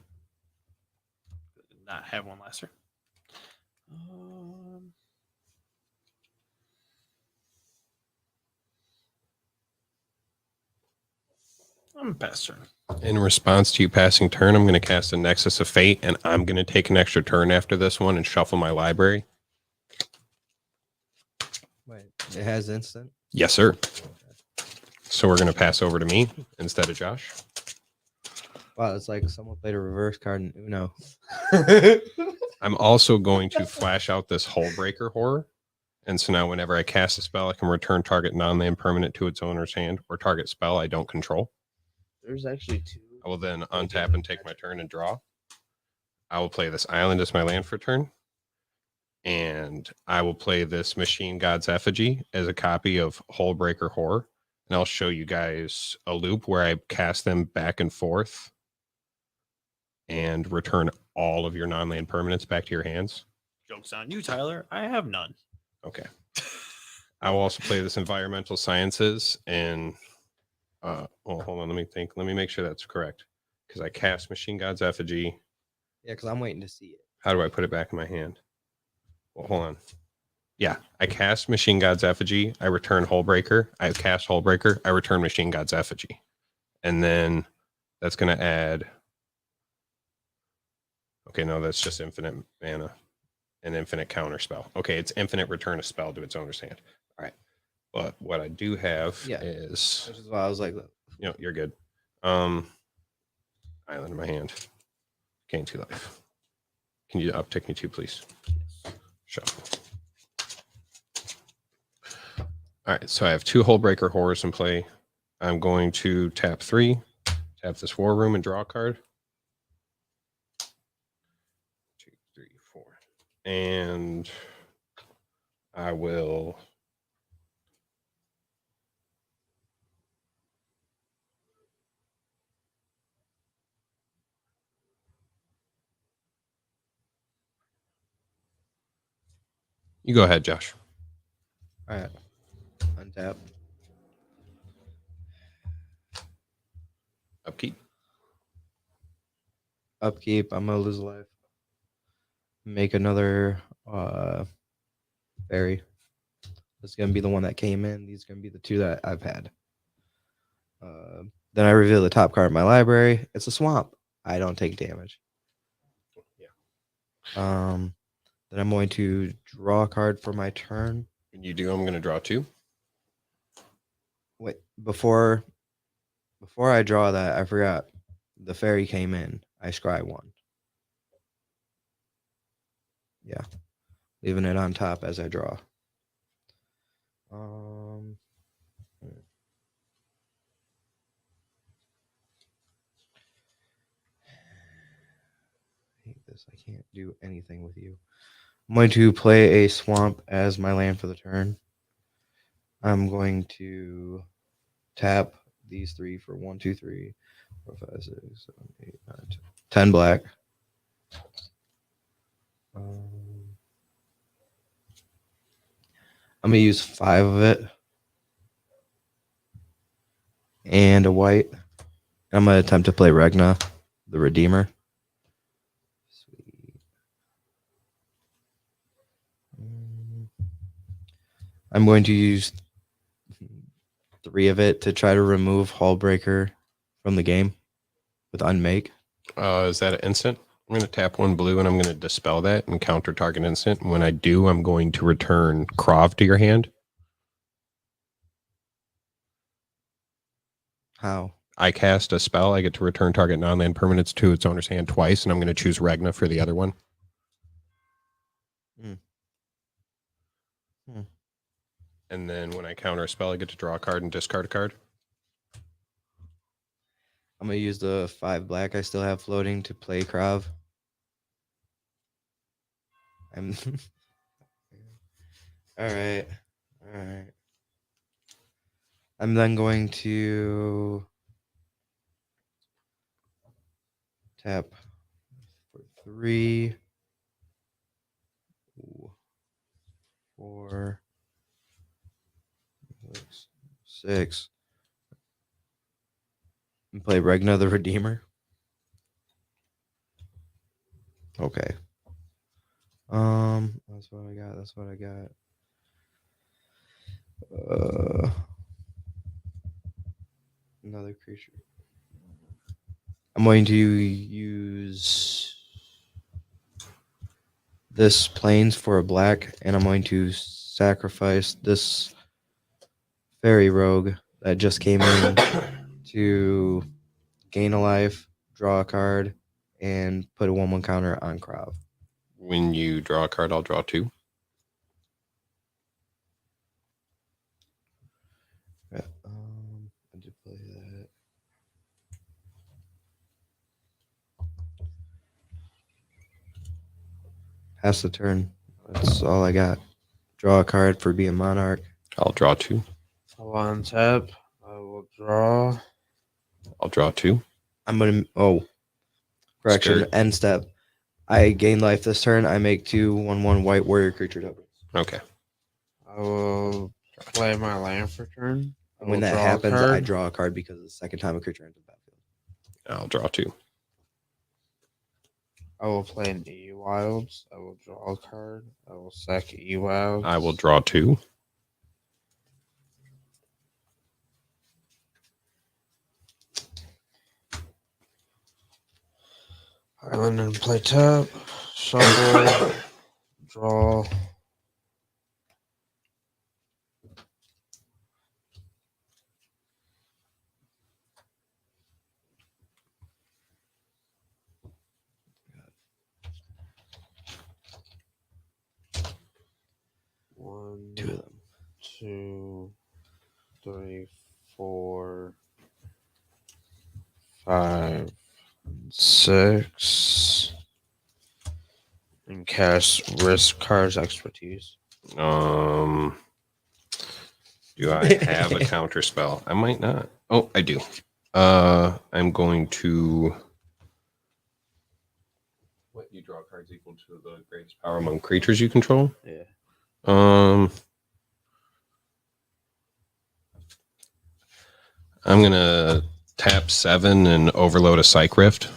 Did not have one last turn. I'm past turn. In response to you passing turn, I'm going to cast a Nexus of Fate, and I'm going to take an extra turn after this one and shuffle my library. Wait, it has instant? Yes, sir. So we're going to pass over to me instead of Josh. Wow, it's like someone played a reverse card in Uno. I'm also going to flash out this Hullbreaker Horror. And so now whenever I cast a spell, I can return target non-land permanent to its owner's hand or target spell I don't control. There's actually 2. I will then untap and take my turn and draw. I will play this island as my land for turn. And I will play this Machine God's Effigy as a copy of Hullbreaker Horror. And I'll show you guys a loop where I cast them back and forth and return all of your non-land permanents back to your hands. Joke's on you, Tyler. I have none. Okay. I will also play this Environmental Sciences and well, hold on, let me think. Let me make sure that's correct. Because I cast Machine God's Effigy. Yeah, because I'm waiting to see it. How do I put it back in my hand? Well, hold on. Yeah, I cast Machine God's Effigy. I return Hullbreaker. I cast Hullbreaker. I return Machine God's Effigy. And then that's going to add. Okay, no, that's just infinite mana. An infinite counter spell. Okay, it's infinite return a spell to its owner's hand. All right. But what I do have is. Which is why I was like, You're good. Island in my hand. Gain 2 life. Can you uptick me 2, please? Shuffle. All right, so I have 2 Hullbreaker Horrors in play. I'm going to tap 3, tap this War Room and draw a card. 2, 3, 4. And I will. You go ahead, Josh. all right, untap. Upkeep. Upkeep. I'm gonna lose a life. Make another fairy. This is gonna be the one that came in. These are gonna be the 2 that I've had. Then I reveal the top card of my library. It's a swamp. I don't take damage. Yeah. Then I'm going to draw a card for my turn. When you do, I'm going to draw 2. Wait, before I draw that, I forgot the fairy came in. I scry 1. leaving it on top as I draw. I hate this. I can't do anything with you. I'm going to play a swamp as my land for the turn. I'm going to tap these 3 for 1, 2, 3, 4, 5, 6, 7, 8, 9, 10 black. I'm gonna use 5 of it and a white. I'm gonna attempt to play Regna, the Redeemer. Sweet. I'm going to use 3 of it to try to remove Hullbreaker from the game with Unmake. Is that an instant? I'm going to tap 1 blue and I'm going to dispel that and counter target instant. And when I do, I'm going to return Krov to your hand. How? I cast a spell. I get to return target non-land permanents to its owner's hand twice, and I'm going to choose Regna for the other one. And then when I counter a spell, I get to draw a card and discard a card. I'm gonna use the 5 black I still have floating to play Krav. I'm all right. I'm then going to tap for 3, 4, 6, and play Regna the Redeemer. Okay. That's what I got. Another creature. I'm going to use this plains for a black, and I'm going to sacrifice this fairy rogue that just came in to gain a life, draw a card, and put a 1/1 counter on Krav. When you draw a card, I'll draw 2. Yeah, I did play that. Pass the turn. That's all I got. Draw a card for being Monarch. I'll draw 2. I'll untap. I will draw. I'll draw 2. I'm gonna. Oh, correction. Skirt. End step. I gain life this turn. I make 2 1/1 white warrior creature tokens. Okay. I will play my land for turn. I When will that draw a happens, I card. draw a card because it's the second time a creature enters the battlefield. I'll draw 2. I will play an E-Wilds. I will draw a card. I will sack E-Wilds. I will draw 2. Island and play tap. Shuffle. Draw. One, 2 of them. 2, 3, 4, 5, 6. And cast risk cards expertise. Do I have a counter spell? I might not. Oh, I do. I'm going to. What, you draw cards equal to the greatest power among creatures you control? Yeah. I'm gonna tap 7 and overload a Psych Rift,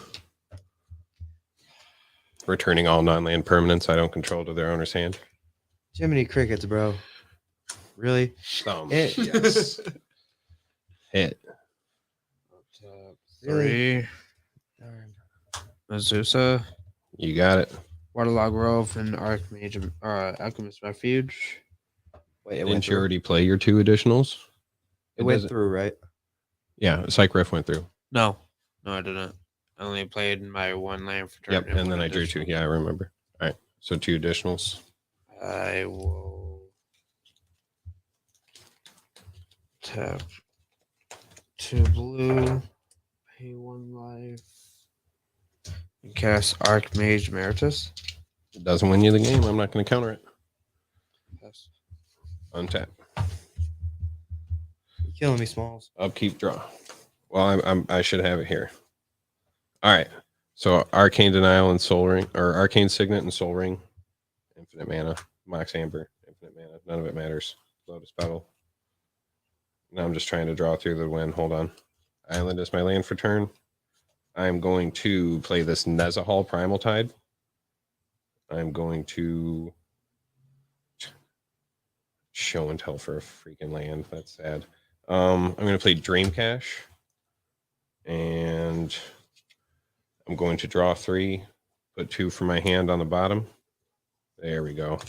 returning all non-land permanents I don't control to their owner's hand. Jiminy Crickets, bro. Really? Yes. Hit. Tap Really? 3. Darn. Azusa. You got it. Waterlog Grove and Archmage, Alchemist Refuge. Wait, it went Didn't you through. already play your 2 additionals? It went doesn't- through, right? Yeah, Psych Rift went through. No, I didn't. I only played my 1 land for turn. Yep, and then I drew 2. Yeah, I remember. All right. So 2 additionals. I will tap 2 blue, pay 1 life, and cast Archmage Emeritus. It doesn't win you the game. I'm not going to counter it. Yes. Untap. You're killing me, Smalls. Upkeep, draw. Well, I should have it here. All right. So Arcane Denial and Soul Ring, or Arcane Signet and Soul Ring. Infinite mana. Mox Amber. Infinite mana. None of it matters. Lotus Petal. Now I'm just trying to draw through the wind. Hold on. Island is my land for turn. I'm going to play this Nezahal Primal Tide. I'm going to show and tell for a freaking land. That's sad. I'm going to play Dream Cache. And I'm going to draw 3. Put 2 for my hand on the bottom. There we go.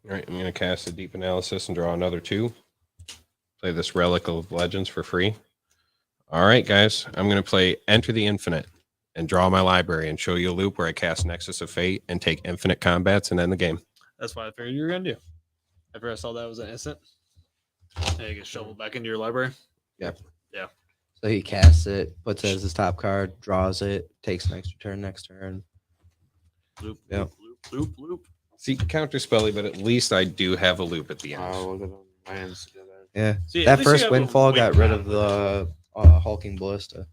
All right, I'm going to cast a Deep Analysis and draw another 2. Play this Relic of Legends for free. All right, guys, I'm going to play Enter the Infinite and draw my library and show you a loop where I cast Nexus of Fate and take infinite combats and end the game. That's what I figured you were gonna do. After I saw that was an instant, and you get shoveled back into your library. So he casts it, puts it as his top card, draws it, takes an extra turn next turn. Loop, Yep. loop, loop. See, counter spelly, but at least I do have a loop at the end. Oh, look at them lands together. Yeah. See, at That least you first have a windfall got win rid of con. the hulking ballista.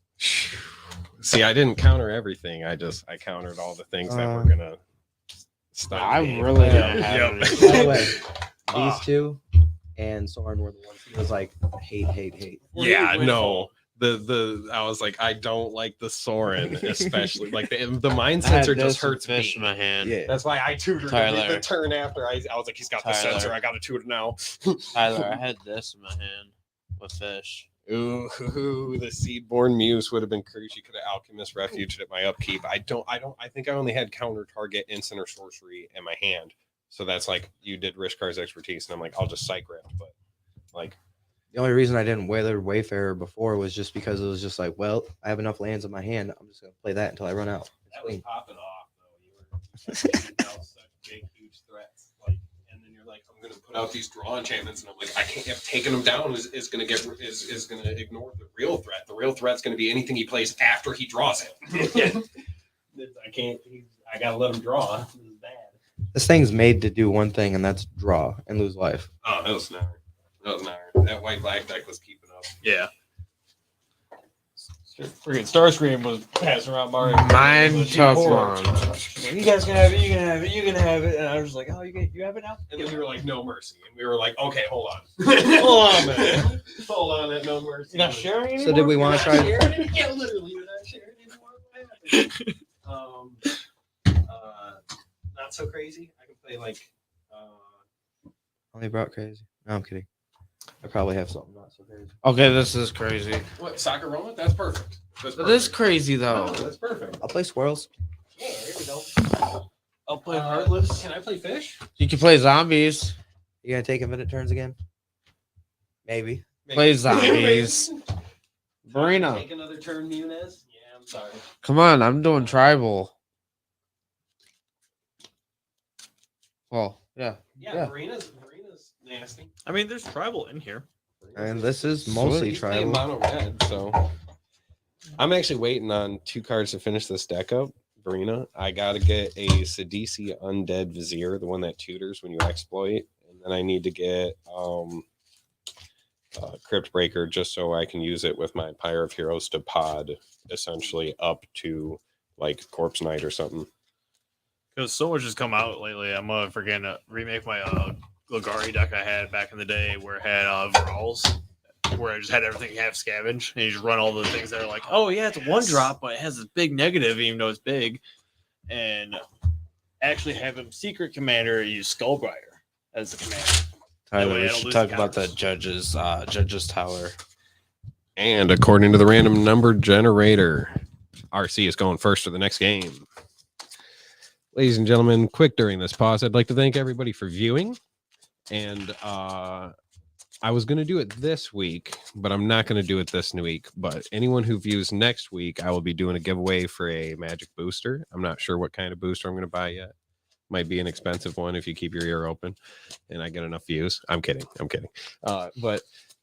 See, I didn't counter everything. I countered all the things that were gonna stop. I me. really Yeah. don't have Yep. any. By the way, Ah. these two and Soren were the ones he was like, hate. Yeah, Windfall. no. The I was like, I don't like the Soren, especially like the mind I had sensor this just hurts fish me. in my hand. Yeah. That's why I tutored Tyler. the turn after. I was like, he's got the Tyler. sensor. I got to tutor now. Tyler, I had this in my hand with fish. Ooh, the Seedborn Muse would have been crucial. You could have Alchemist Refuged at my upkeep. I think I only had counter target instant or sorcery in my hand. So that's like you did Rishkar's expertise, and I'm like, I'll just psych rail. But like, The only reason I didn't weather Wayfarer before was just because it was just like, well, I have enough lands in my hand. I'm just gonna play that until I run out. that was popping off though. You were taking out such big, huge threats. Like, and then you're like, I'm gonna put out these draw enchantments, and I'm like, I can't have taken them down is gonna ignore the real threat. The real threat's gonna be anything he plays after he draws it. I can't. I gotta let him draw. This is bad. This thing's made to do one thing, and that's draw and lose life. Oh, that was never. That white black deck was keeping up. Yeah. Freaking Starscream was passing around Mario. Mine took long. You guys can have it. You can have it. You can have it. And I was just like, oh, you have it now. And then we were like, no mercy. And we were like, okay, hold on. Hold on a minute. Hold on at no mercy. You're not sharing anymore. So did we want to try? Yeah, literally, we're not sharing anymore. Not so crazy. I can play like. Only brought crazy. No, I'm kidding. I probably have something not so crazy. Okay, this is crazy. What, Soccer Roma? That's perfect. That's That is crazy though. No, that's perfect. I'll play squirrels. Yeah, there we go. I'll play Heartless. Can I play fish? You can play zombies. You gonna take infinite turns again? Maybe. Play zombies. Marina. Take another turn, Muniz. Yeah, I'm sorry. Come on, I'm doing tribal. Well, yeah. Yeah. Marina's nasty. I mean, there's tribal in here. And this is mostly He's playing tribal. mono red, so I'm actually waiting on 2 cards to finish this deck up. Verena, I gotta get a Sidisi Undead Vizier, the one that tutors when you exploit, and then I need to get Crypt Breaker just so I can use it with my Pyre of Heroes to pod essentially up to like Corpse Knight or something. Because so much has come out lately. I'm forgetting to remake my Logari deck I had back in the day where it had Vrals, where I just had everything have scavenge, and you just run all the things that are like, oh yeah, it's a 1-drop, but it has this big negative, even though it's big, and actually have him secret commander use Skullbriar as the commander. Tyler, way I we don't should lose talk the about the counters. judges tower. And according to the random number generator, RC is going first for the next game. Ladies and gentlemen, quick during this pause, I'd like to thank everybody for viewing And I was going to do it this week, but I'm not going to do it this week. But anyone who views next week, I will be doing a giveaway for a magic booster. I'm not sure what kind of booster I'm going to buy yet. Might be an expensive one if you keep your ear open and I get enough views. I'm kidding. But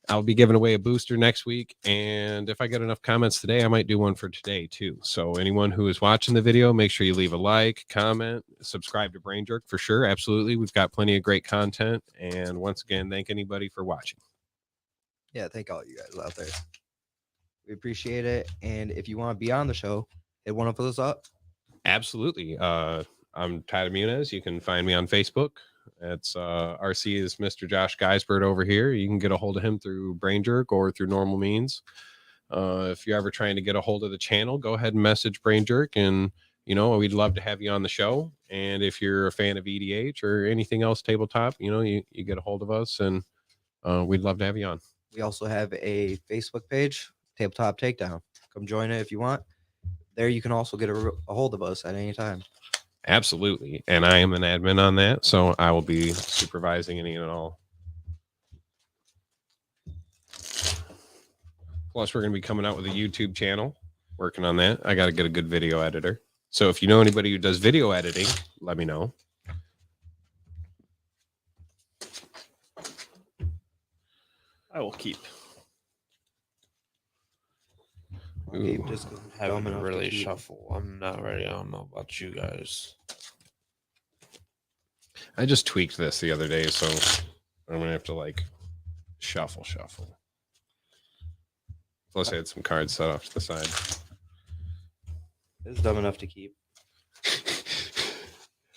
I'll be giving away a booster next week. And if I get enough comments today, I might do one for today too. So anyone who is watching the video, make sure you leave a like, comment, subscribe to Brain Jerk for sure. Absolutely. We've got plenty of great content. And once again, thank anybody for watching. Yeah, thank all you guys out there. We appreciate it. And if you want to be on the show, hit one of us up. Absolutely. I'm Tyler Muniz. You can find me on Facebook. It's RC is Mr. Josh Geisbert over here. You can get a hold of him through Brain Jerk or through normal means. If you're ever trying to get a hold of the channel, go ahead and message Brain Jerk, and we'd love to have you on the show. And if you're a fan of EDH or anything else tabletop, you get a hold of us, and we'd love to have you on. We also have a Facebook page, Tabletop Takedown. Come join it if you want. There you can also get a hold of us at any time. Absolutely. And I am an admin on that, so I will be supervising any and all. Plus, we're going to be coming out with a YouTube channel, working on that. I got to get a good video editor. So if you know anybody who does video editing, let me know. I will keep. Okay, Ooh. just I'm having dumb to enough really keep. shuffle. I'm not ready. I don't know about you guys. I just tweaked this the other day, so I'm going to have to shuffle. Plus, I had some cards set off to the side. It's dumb enough to keep.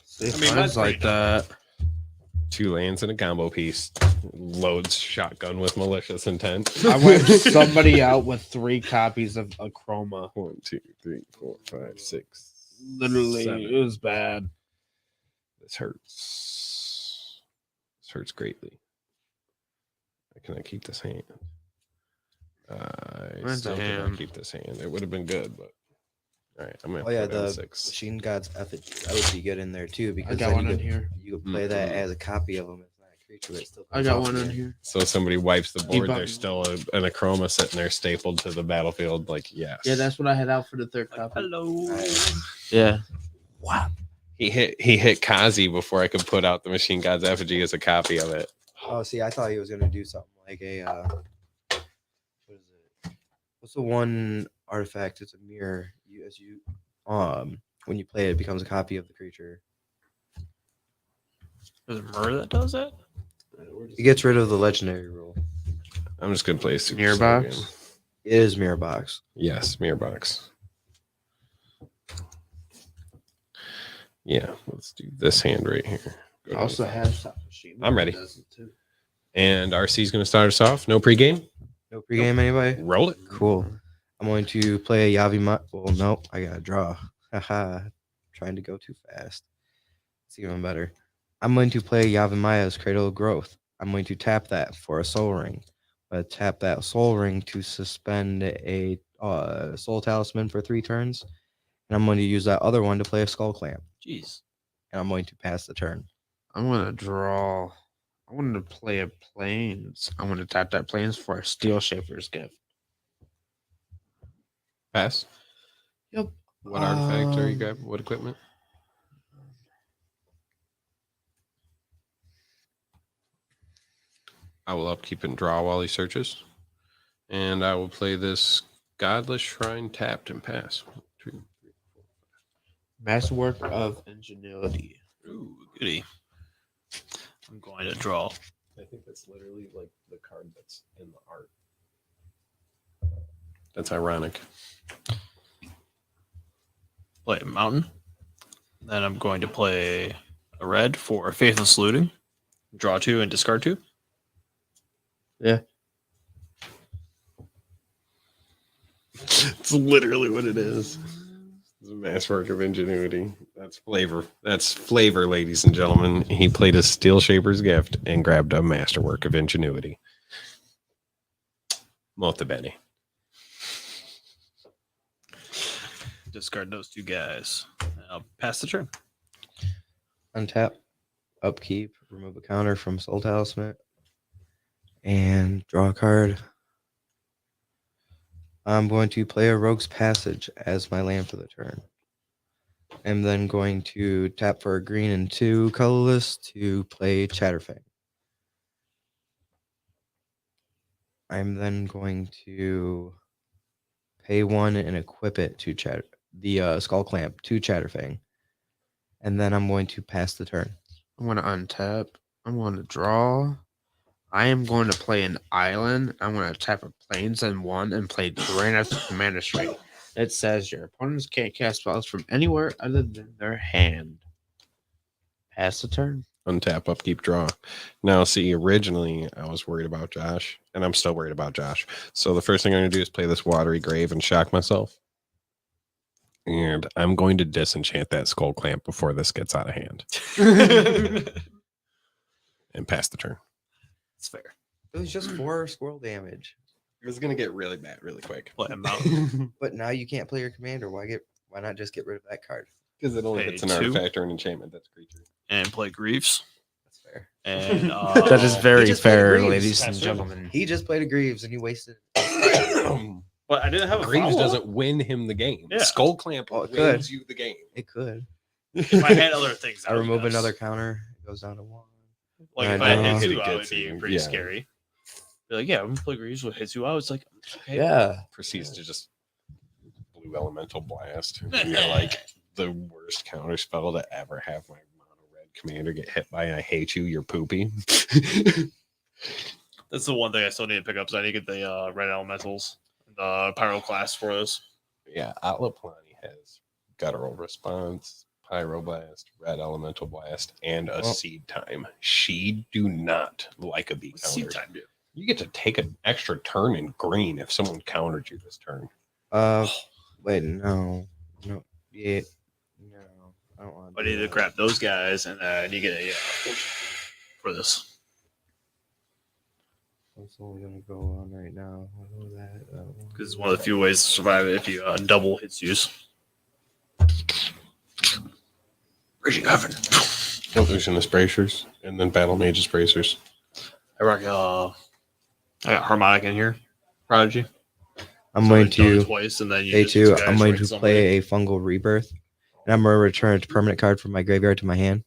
See, I mean, mine's mine's like pretty that. 2 lands and a combo piece. Loads shotgun with malicious intent. I wiped somebody out with 3 copies of a chroma. 1, 2, 3, 4, 5, 6. Literally, 7. it was bad. This hurts. This hurts greatly. Can I keep this hand? I Mine's still a cannot hand. keep this hand. It would have been good, but all right. I'm gonna Oh yeah, put down the 6. Machine God's Effigy. That would be good in there too I because got then one you in could, here. you could play that Mhm. as a copy of them. It's not a creature, but it still. I comes got off one the in end. here. So if somebody wipes the board, Debug. there's still a chroma sitting there stapled to the battlefield. Like yes. Yeah, that's what I had out for the 3rd Like, copy. hello. Nice. Yeah. Wow. he hit Kazi before I could put out the Machine God's Effigy as a copy of it. Oh, see, I thought he was gonna do something like a. What is it? What's the one artifact? It's a mirror. When you play it, it becomes a copy of the creature. There's a murder that does that? It gets rid of the legendary rule. I'm just gonna play a super Mirror Soul box? game. It is mirror box. Yes, mirror box. Yeah, let's do this hand right here. Go I to also the- have Stop Machine. I'm ready. Does it too. And RC's gonna start us off. No pregame. No pregame, anybody? Roll it. Cool. I'm going to play a Yavi. Well, nope. I gotta draw. Haha. Trying to go too fast. It's even better. I'm going to play Yavimaya's Cradle of Growth. I'm going to tap that for a soul ring. Tap that soul ring to suspend a soul talisman for 3 turns. And I'm going to use that other one to play a skull clamp. Jeez. And I'm going to pass the turn. I'm gonna draw. I want to play a planes. I'm gonna tap that planes for a Steel Shaper's Gift. Pass. Yep. What artifact are you grabbing? What equipment? I will upkeep and draw while he searches. And I will play this Godless Shrine tapped and pass. 1, 2, 3, 4. Masterwork of Ingenuity. Ooh, goody. I'm going to draw. I think that's literally like the card that's in the art. That's ironic. Play a mountain. Then I'm going to play a red for Faithless Looting. Draw 2 and discard 2. Yeah. It's literally what it is. It's a masterwork of ingenuity. That's flavor. That's flavor, ladies and gentlemen. He played a Steel Shaper's Gift and grabbed a masterwork of ingenuity. Molto bene. Discard those 2 guys. And I'll pass the turn. Untap. upkeep, remove a counter from Soul Talisman, and draw a card. I'm going to play a Rogue's Passage as my land for the turn. I'm then going to tap for a green and 2 colorless to play Chatterfang. I'm then going to pay 1 and equip it to the Skull Clamp to Chatterfang. And then I'm going to pass the turn. I'm going to untap. I'm going to draw. I am going to play an island. I'm going to tap a plains and 1 and play Drain after Commander Strike. It says your opponents can't cast spells from anywhere other than their hand. Pass the turn. Untap, upkeep, draw. Now, see, originally I was worried about Josh, and I'm still worried about Josh. So the first thing I'm going to do is play this Watery Grave and shock myself. And I'm going to disenchant that Skull Clamp before this gets out of hand. And pass the turn. It's fair. It was just 4 squirrel damage. It was going to get really bad really quick. Play him out. But now you can't play your commander. Why not just get rid of that card? Because it only Pay hits an 2. artifact or an enchantment. That's a creature. And play Greaves. That's fair. And That is very just played fair, Greaves. ladies and That's gentlemen. He just played a Greaves and you wasted. But I didn't have a Greaves follow-up. doesn't win him the game. Yeah. Skull Clamp Oh, it wins could. you the game. It could. If I had other things, I would remove guess. another counter. It goes down to 1. Like I if I know. had Hit hit it 2, I would gets be you. pretty Yeah. scary. Be like, yeah, I'm gonna play Greaves with hit 2. I was like, okay. Yeah. Proceeds to just blue elemental blast. And you're like the worst counter spell to ever have my mono red commander get hit by. I hate you. You're poopy. That's the one thing I still need to pick up. So I need to get the red elementals, the pyroclast for this. Yeah, Atlaplani has guttural response, pyroblast, red elemental blast, and a Well- seed time. She do not like a B Seed counter. time, dude. You get to take an extra turn in green if someone countered you this turn. Wait, no. Yeah. No. I don't want I need to grab those guys, and you get a for this. What's only gonna go on right now? What was that? Because it's one of the few ways to survive it if you double hits use. Raging Heaven. Illusionist Bracers, and then Battle Mage's Bracers. I got Harmonic in here. Prodigy. I'm So going it's done to twice, and then you pay just 2. guys I'm going rank to somebody. play a Fungal Rebirth, and I'm going to return a permanent card from my graveyard to my hand.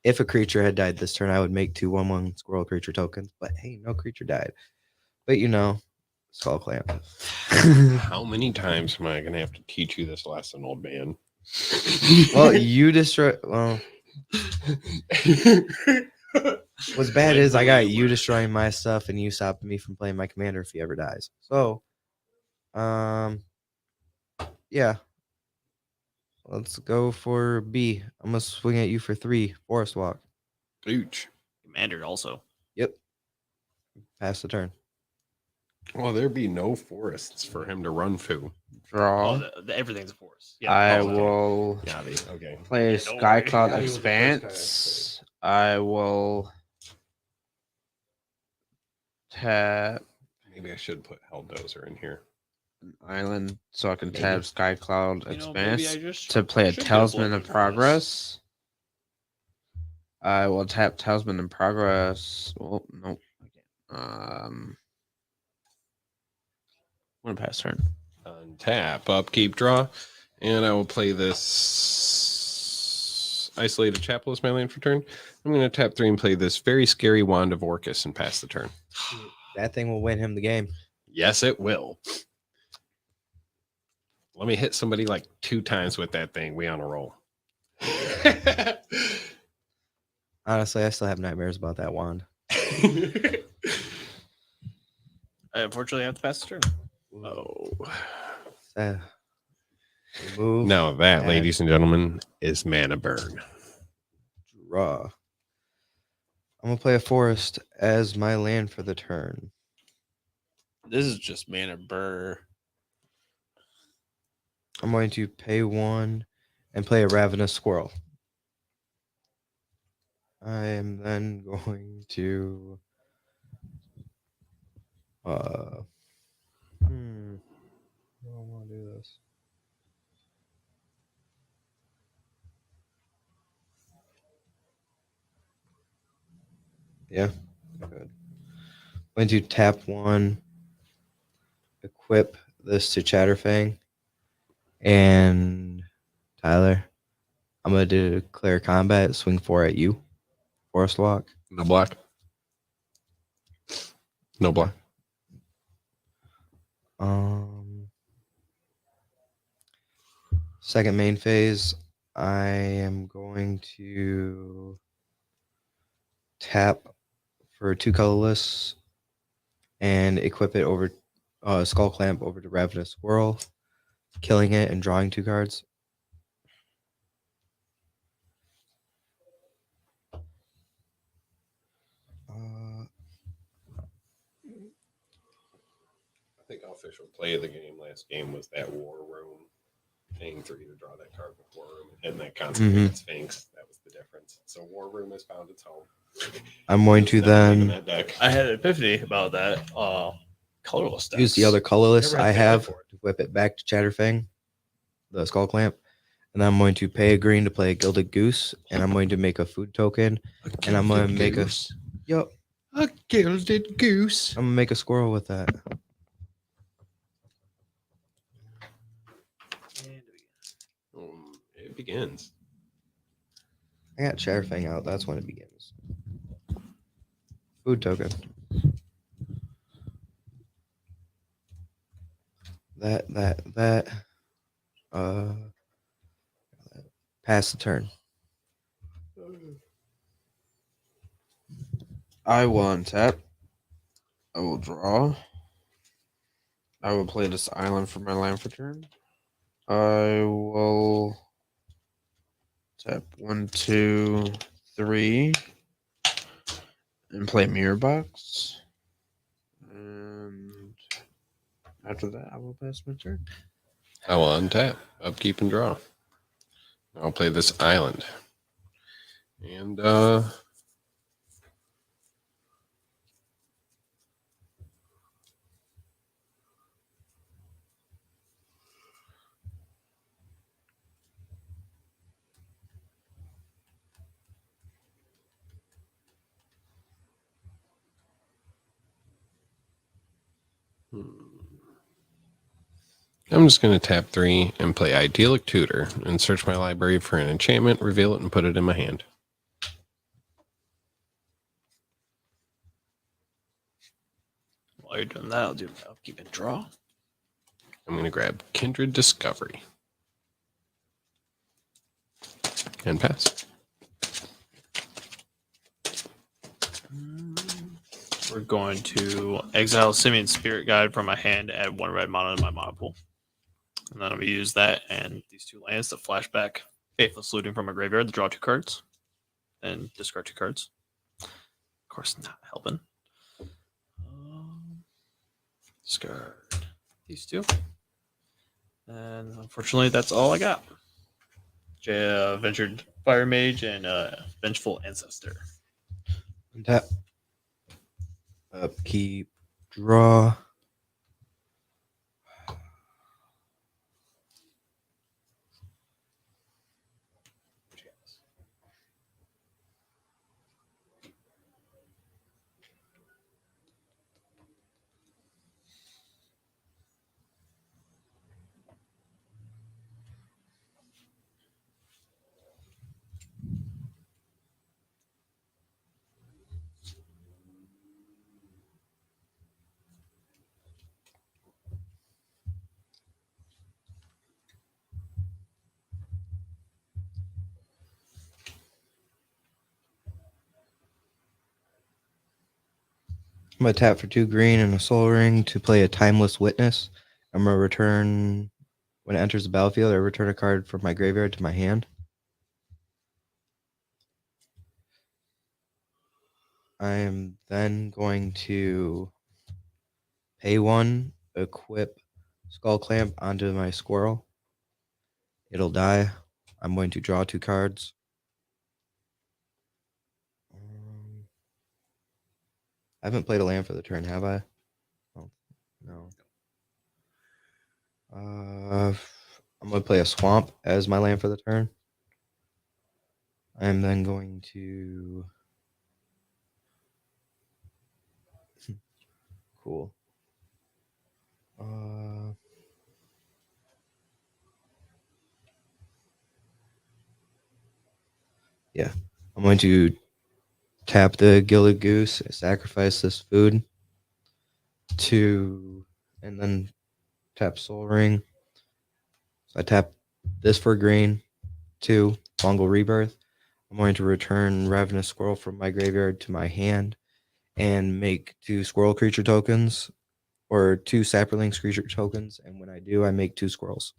If a creature had died this turn, I would make 2 1/1 squirrel creature tokens. But hey, no creature died. But Skull Clamp. How many times am I going to have to teach you this lesson, old man? Well, you destroy. Well, what's bad is I got you destroying my stuff, and you stopped me from playing my commander if he ever dies. So, yeah. Let's go for B. I'm gonna swing at you for 3. Forest Walk. Gooch. Commander also. Yep. Pass the turn. Well, there be no forests for him to run through. Draw. Everything's a force. I okay. will Yavi. Okay. play Yeah, don't worry. Skycloud Yavi was the first card I Expanse. I will tap Maybe I should put Helldozer in here. an island so I can Maybe. tap Skycloud You know, Expanse maybe I just to play a should get Talisman blood of for this. Progress. I will tap Talisman in Progress. Well, nope. I'm gonna pass turn. Untap, upkeep, draw. And I will play this Isolated Chapel as my land for turn. I'm going to tap 3 and play this very scary Wand of Orcus and pass the turn. That thing will win him the game. Yes, it will. Let me hit somebody like 2 times with that thing. We on a roll. Honestly, I still have nightmares about that wand. I unfortunately have to pass the turn. Oh. Move. Now that, and ladies and gentlemen, is Mana Burn. Draw. I'm gonna play a forest as my land for the turn. This is just Mana Burr. I'm going to pay 1 and play a Ravenous Squirrel. I am then going to I don't want to do this. Yeah. Good. I'm going to tap 1, equip this to Chatterfang, and Tyler, I'm going to declare combat, swing 4 at you. Forest Walk. No block. No block. Second main phase, I am going to tap for 2 colorless and equip it over Skull Clamp over to Ravenous Squirrel, killing it and drawing 2 cards. I think official play of the game last game was that War Room, paying 3 to draw that card with War Room and that Concentrated Sphinx. That was the difference. So War Room has found its home. I'm going to It's never leaving then that deck. I had an epiphany about that. Colorless decks. use the other colorless Never I had to pay have for it. to whip it back to Chatterfang, the Skull Clamp. And then I'm going to pay a green to play a Gilded Goose, and I'm going to make a food token, and I'm going to make a Gilded Goose. I'm gonna make a squirrel with that. It begins. I got Chatterfang out. That's when it begins. Food token. That. Pass the turn. I will untap. I will draw. I will play this island for my land for turn. I will tap 1, 2, 3, and play Mirror Box. And after that, I will pass my turn. I will untap, upkeep, and draw. I'll play this island. And I'm just going to tap 3 and play Idyllic Tutor and search my library for an enchantment, reveal it, and put it in my hand. While you're doing that, I'll do my upkeep and draw. I'm going to grab Kindred Discovery and pass. We're going to exile Simian Spirit Guide from my hand, add 1 red mana to my mana pool. And then I'm going to use that and these 2 lands to flashback Faithless Looting from my graveyard to draw 2 cards and discard 2 cards. Of course, not helping. Discard these 2. And unfortunately, that's all I got. Ventured Fire Mage and Vengeful Ancestor. Tap. Upkeep. Draw. I'm going to tap for 2 green and a soul ring to play a Timeless Witness. I'm going to return, when it enters the battlefield, I return a card from my graveyard to my hand. I am then going to pay 1, equip Skull Clamp onto my squirrel. It'll die. I'm going to draw 2 cards. I haven't played a land for the turn, have I? Oh, no. I'm going to play a swamp as my land for the turn. I'm then going to cool. Yeah, I'm going to tap the Gilded Goose, sacrifice this food and then tap Soul Ring. So I tap this for green, 2, Fungal Rebirth. I'm going to return Ravenous Squirrel from my graveyard to my hand and make 2 squirrel creature tokens or 2 Saprolings creature tokens. And when I do, I make 2 squirrels.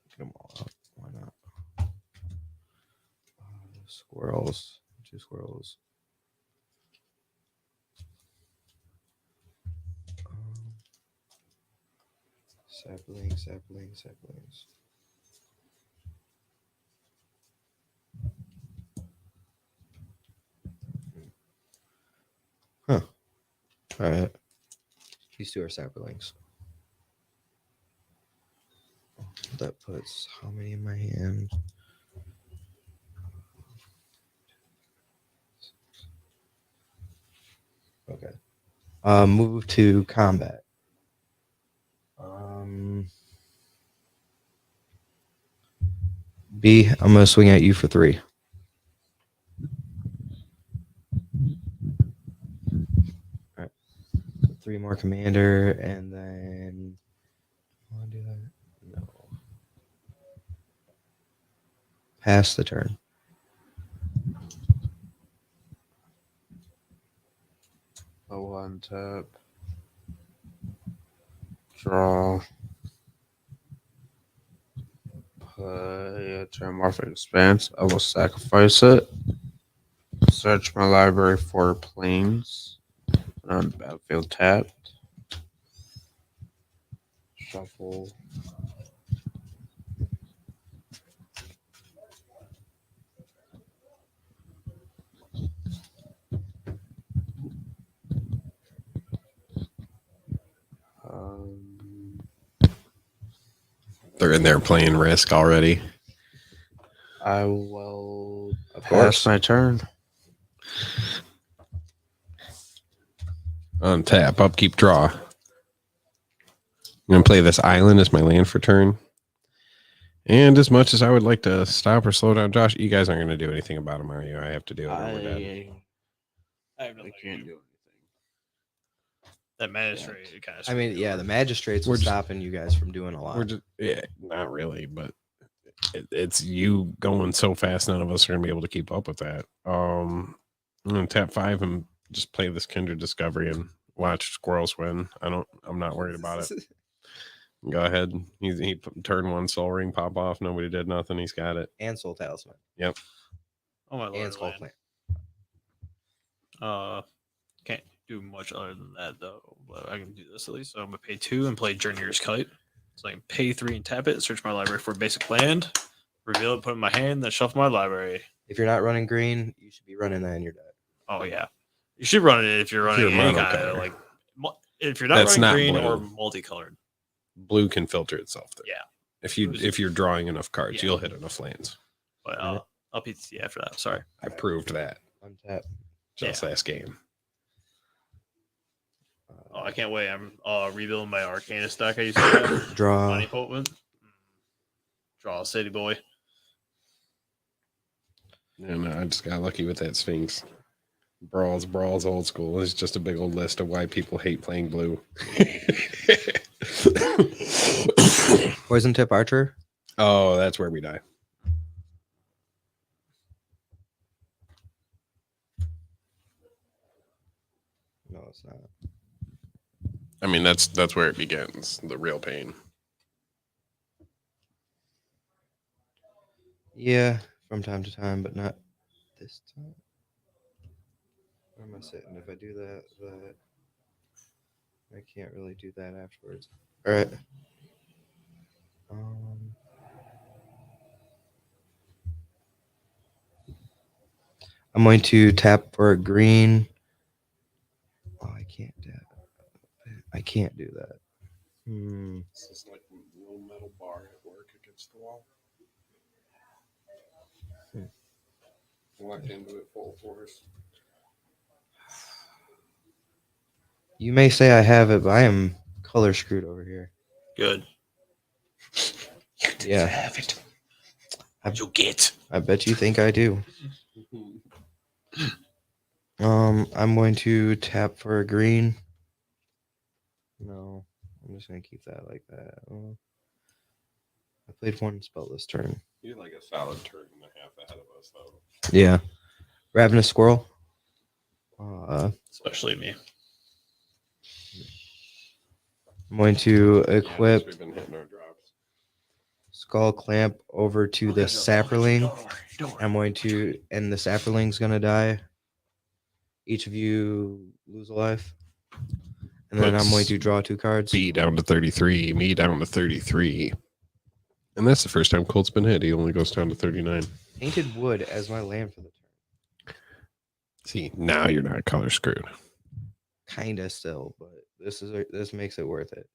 Get them all out. Why not? Squirrels. 2 squirrels. Saplings. Huh. All right. These 2 are saplings. That puts how many in my hand? Okay. Move to combat. B, I'm gonna swing at you for 3. All right. So 3 more commander, and then I want to do that. No. Pass the turn. I will untap. Draw. Play a Terramorphic Expanse. I will sacrifice it. Search my library for planes. On battlefield tapped. Shuffle. They're in there playing Risk already. I will Of pass course. my turn. Untap, upkeep, draw. I'm going to play this island as my land for turn. And as much as I would like to stop or slow down Josh, you guys aren't going to do anything about him, are you? I have to do it or we're dead. I have no I can't do anything. That magistrate kind of. I mean, yeah, the magistrates were We're just- stopping you guys from doing a lot. We're just, yeah, not really, but it's you going so fast, none of us are going to be able to keep up with that. I'm going to tap 5 and just play this Kindred Discovery and watch squirrels win. I'm not worried about it. Go ahead. He turned 1 Soul Ring pop off. Nobody did nothing. He's got it. And Soul Talisman. Oh my lord. And Skull Land. Plant. Can't do much other than that though. But I can do this at least. So I'm gonna pay 2 and play Journeyer's Kite. So I can pay 3 and tap it. Search my library for a basic land. Reveal it. Put it in my hand. Then shuffle my library. If you're not running green, you should be running that in your deck. Oh yeah. You should run it if you're running you're any kind monocolor. of like. If you're not That's running not green or blue. multicolored. Blue can filter itself there. Yeah. If you're drawing enough cards, Yeah. you'll hit enough lanes. But I'll PTC after that. Sorry. I proved that Untap. just last game. Oh, I can't wait. I'm rebuilding my Arcanist deck. I used to have. Draw. Money Potent. Draw a City Boy. And I just got lucky with that Sphinx. Brawls old school. It's just a big old list of why people hate playing blue. Poison Tip Archer. Oh, that's where we die. No, it's not. I mean, that's where it begins. The real pain. Yeah, from time to time, but not this time. Where am I sitting? If I do that, I can't really do that afterwards. All right. I'm going to tap for a green. Oh, I can't do that. This is like a little metal bar at work against the wall. Walked into it full force. You may say I have it, but I am color screwed over here. Good. Yeah. Have it. I- You get. I bet you think I do. I'm going to tap for a green. No, I'm just gonna keep that like that. I played one spell this turn. You're like a solid turn and a half ahead of us, though. Yeah. Ravenous Squirrel. Especially me. I'm going to Yeah, equip we've been hitting our drops. Skull Clamp over to the Sapperling. Don't worry. I'm going to, and the Sapperling's gonna die. Each of you lose a life. And then I'm going to draw 2 cards. B down to 33, me down to 33. And that's the first time Colt's been hit. He only goes down to 39. Painted Wood as my land for the turn. See, now you're not color screwed. Kinda still, but this makes it worth it.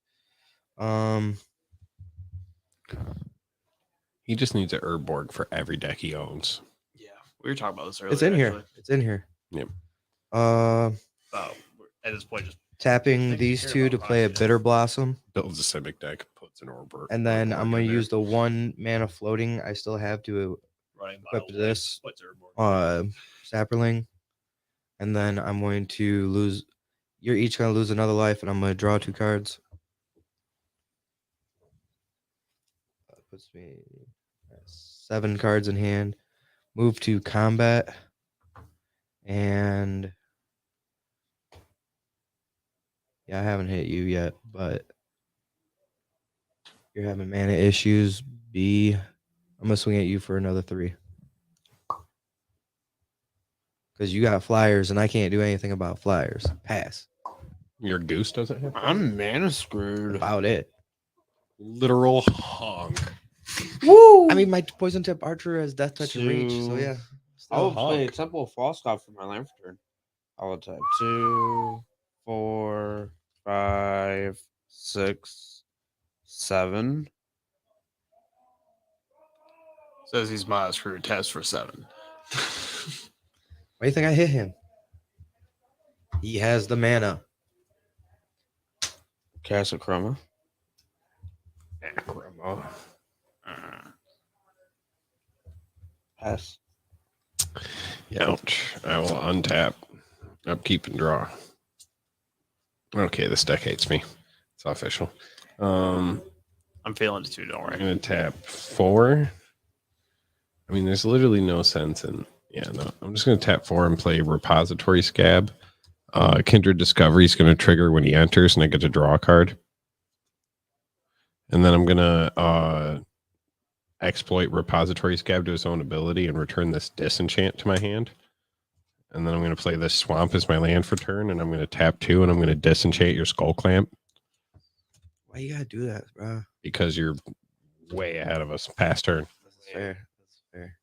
He just needs a Urborg for every deck he owns. Yeah, we were talking about this earlier. It's in here. actually. It's in here. Yep. Oh, at this point, just Tapping Think these care 2 to about play a Rocket. Bitter Blossom, Builds a Simic deck, puts an Urborg. and then Urborg I'm going in to there. use the 1 mana floating I still have to running equip Model this, What's her board? Sapperling, and then I'm going to lose. You're each going to lose another life, and I'm going to draw 2 cards. That puts me at 7 cards in hand. Move to combat, and yeah, I haven't hit you yet, but you're having mana issues. B, I'm gonna swing at you for another 3. Because you got flyers, and I can't do anything about flyers. Pass. Your goose doesn't have I'm mana screwed. About it. literal honk. Woo! I mean, my poison tip archer has death touch and reach, so 2. yeah. I will Still play honk. Temple of Falscott for my land for turn. I will type 2, 4, 5, 6, 7. Says he's Miles Crew. Test for 7. Why do you think I hit him? He has the mana. Cast a Chroma. Acroma. Pass. Ouch. I will untap, upkeep, and draw. Okay, this deck hates me. It's official. I'm feeling it too. Don't I'm worry. going to tap 4. I mean, there's literally no sense in... Yeah, no. I'm just going to tap 4 and play Repository Scab. Kindred Discovery is going to trigger when he enters, and I get to draw a card. And then I'm going to exploit Repository Scab to his own ability and return this Disenchant to my hand. And then I'm going to play this Swamp as my land for turn, and I'm going to tap 2, and I'm going to Disenchant your Skull Clamp Why you gotta do that, bro? because you're way ahead of us past turn. That's fair. That's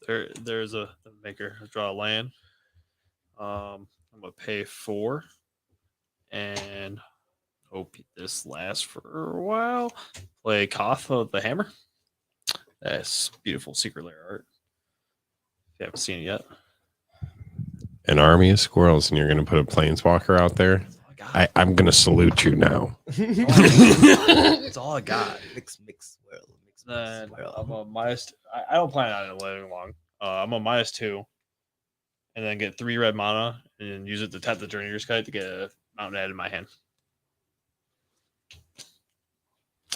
fair. There's a maker. Draw a land. I'm gonna pay 4, and hope this lasts for a while. Play Koth of the Hammer. That's beautiful secret lair art. If you haven't seen it yet, An army of squirrels, and you're going to put a planeswalker out there. that's all I got. I'm going to salute you now. That's all I got. Mix, swirl, Then swirl. I'm a minus. I don't plan on it living long. I'm a -2, and then get 3 red mana and use it to tap the Journeyer's Kite to get a mountain added in my hand.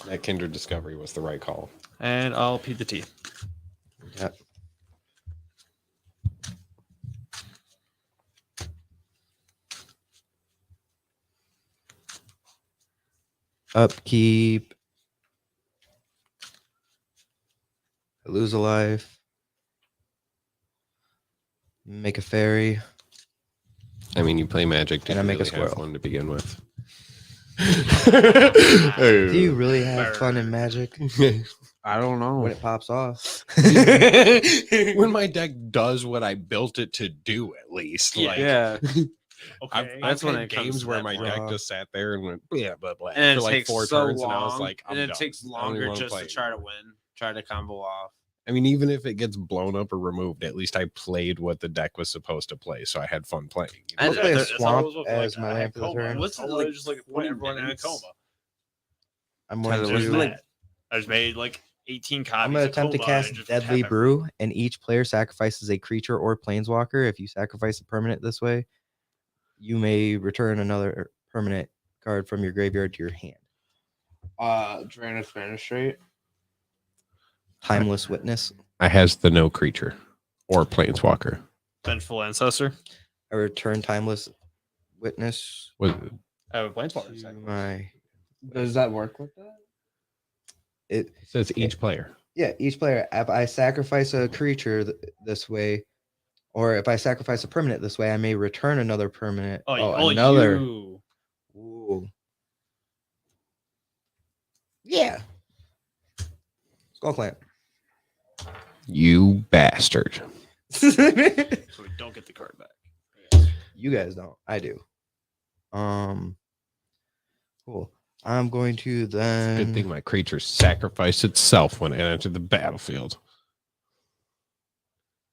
That Kindred Discovery was the right call. And I'll P the T. Yep. Upkeep. I lose a life. Make a fairy. I mean, you play Magic. And I make a really have squirrel. one to begin with. Do you really have fun in Magic I don't know. when it pops off? when my deck does what I built it to do, at least. Like, Yeah. Okay. That's when it comes games to where that my point. deck just sat there and went blah blah blah And for it like takes 4 so turns, long, and I was like, and I'm it done. takes I don't even longer wanna just play to try to anymore. win, try to combo off. I mean, even if it gets blown up or removed, at least I played what the deck was supposed to play, so I had fun playing. you I know? I'll play a That's how it swamp was with, as like, my I land had for the Coma. turn. What's Coma it, like, is just like 20 putting everyone in a minutes? coma. I'm Kinda going was There's to. like- that. I just made like 18 copies. I'm going to of attempt to Coma and cast just Deadly tap Brew, and each player sacrifices a creature or planeswalker. If you sacrifice a permanent this way, you may return another permanent card from your graveyard to your hand. Drain a Spanish rate. Timeless Witness. I has the no creature or planeswalker. Vengeful Ancestor. I return Timeless Witness Was I have a Planeswalker. to Exactly. my. Does that work with that? It it says each player. Yeah, each player. If I sacrifice a creature this way, or if I sacrifice a permanent this way, I may return another permanent. Another. You. Ooh. Yeah. Skull Clamp. You bastard. So we don't get the card back. You guys don't. I do. Cool. I'm going to then. Good thing my creature sacrificed itself when it entered the battlefield.